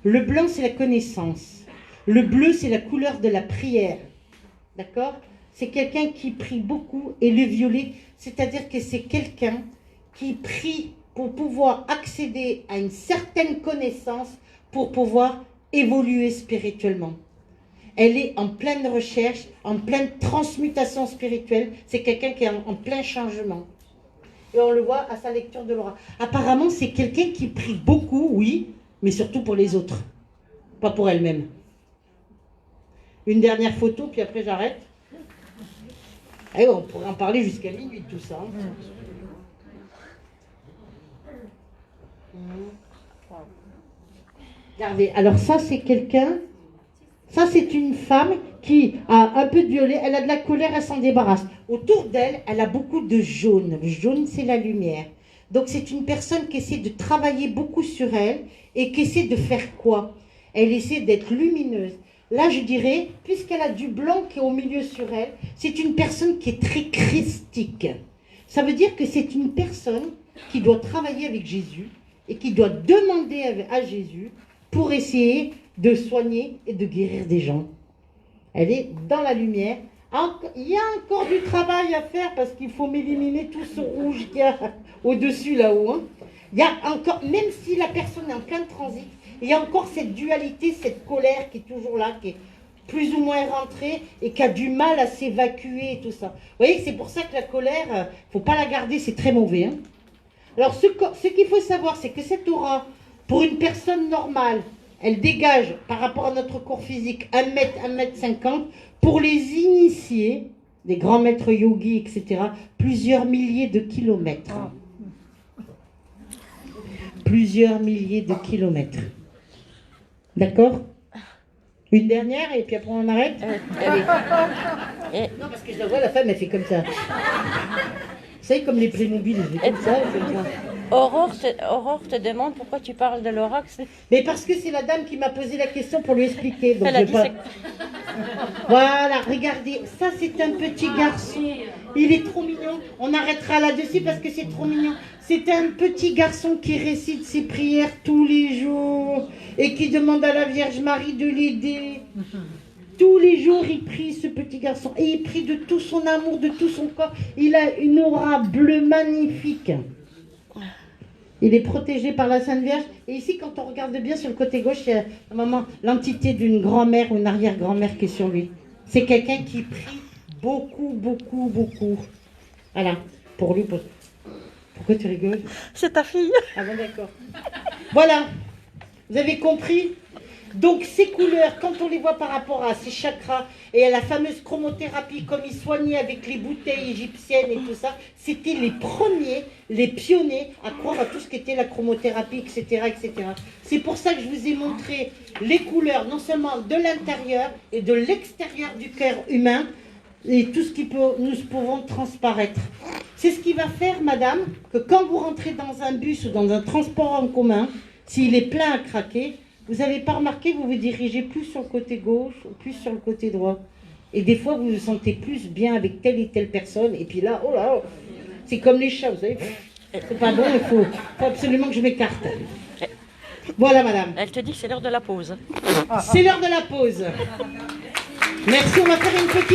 Le blanc, c'est la connaissance. Le bleu, c'est la couleur de la prière. D'accord? C'est quelqu'un qui prie beaucoup. Et le violet, c'est-à-dire que c'est quelqu'un qui prie pour pouvoir accéder à une certaine connaissance, pour pouvoir évoluer spirituellement. Elle est en pleine recherche, en pleine transmutation spirituelle. C'est quelqu'un qui est en plein changement. Et on le voit à sa lecture de l'aura. Apparemment, c'est quelqu'un qui prie beaucoup, oui, mais surtout pour les autres, pas pour elle-même. Une dernière photo, puis après j'arrête. Et on pourrait en parler jusqu'à minuit, tout ça. Regardez, alors ça c'est quelqu'un, ça c'est une femme qui a un peu de violet, elle a de la colère, elle s'en débarrasse. Autour d'elle, elle a beaucoup de jaune. Le jaune, c'est la lumière. Donc c'est une personne qui essaie de travailler beaucoup sur elle et qui essaie de faire quoi? Elle essaie d'être lumineuse. Là, je dirais, puisqu'elle a du blanc qui est au milieu sur elle, c'est une personne qui est très christique. Ça veut dire que c'est une personne qui doit travailler avec Jésus et qui doit demander à Jésus pour essayer de soigner et de guérir des gens. Elle est dans la lumière. Il y a encore du travail à faire parce qu'il faut éliminer tout ce rouge qu'il y a au-dessus là-haut. Hein. Il y a encore, même si la personne est en plein transit, il y a encore cette dualité, cette colère qui est toujours là, qui est plus ou moins rentrée et qui a du mal à s'évacuer et tout ça. Vous voyez, c'est pour ça que la colère, il ne faut pas la garder, c'est très mauvais. Hein. Alors, ce qu'il faut savoir, c'est que cette aura, pour une personne normale, elle dégage, par rapport à notre corps physique, 1 mètre, 1,50 m. Pour les initiés, des grands maîtres yogis, etc., plusieurs milliers de kilomètres. Plusieurs milliers de kilomètres. D'accord? Une dernière, et puis après on arrête. Non, parce que je la vois, la femme, elle fait comme ça. Vous savez, comme les Playmobil, elle fait comme ça, elle fait comme ça. Aurore te demande pourquoi tu parles de l'orax. Mais parce que c'est la dame qui m'a posé la question pour lui expliquer. Donc Elle a dit Voilà, regardez, ça c'est un petit garçon. Il est trop mignon. On arrêtera là-dessus parce que c'est trop mignon. C'est un petit garçon qui récite ses prières tous les jours et qui demande à la Vierge Marie de l'aider. Tous les jours, il prie, ce petit garçon. Et il prie de tout son amour, de tout son corps. Il a une aura bleue magnifique. Il est protégé par la Sainte Vierge. Et ici, quand on regarde bien sur le côté gauche, il y a l'entité d'une grand-mère ou une arrière-grand-mère qui est sur lui. C'est quelqu'un qui prie beaucoup, beaucoup, beaucoup. Voilà, pour lui. Pourquoi tu rigoles? C'est ta fille. Ah bon, d'accord. Voilà, vous avez compris? Donc ces couleurs, quand on les voit par rapport à ces chakras et à la fameuse chromothérapie, comme ils soignaient avec les bouteilles égyptiennes et tout ça, c'était les premiers, les pionniers à croire à tout ce qu'était la chromothérapie, etc., etc. C'est pour ça que je vous ai montré les couleurs, non seulement de l'intérieur et de l'extérieur du cœur humain, et tout ce qui peut, nous pouvons transparaître. C'est ce qui va faire, madame, que quand vous rentrez dans un bus ou dans un transport en commun, s'il est plein à craquer, vous n'avez pas remarqué que vous vous dirigez plus sur le côté gauche ou plus sur le côté droit. Et des fois, vous vous sentez plus bien avec telle et telle personne. Et puis là, oh là, c'est comme les chats, vous savez. C'est pas bon, il faut absolument que je m'écarte. Voilà, madame. Elle te dit que c'est l'heure de la pause. C'est l'heure de la pause. Merci, on va faire une petite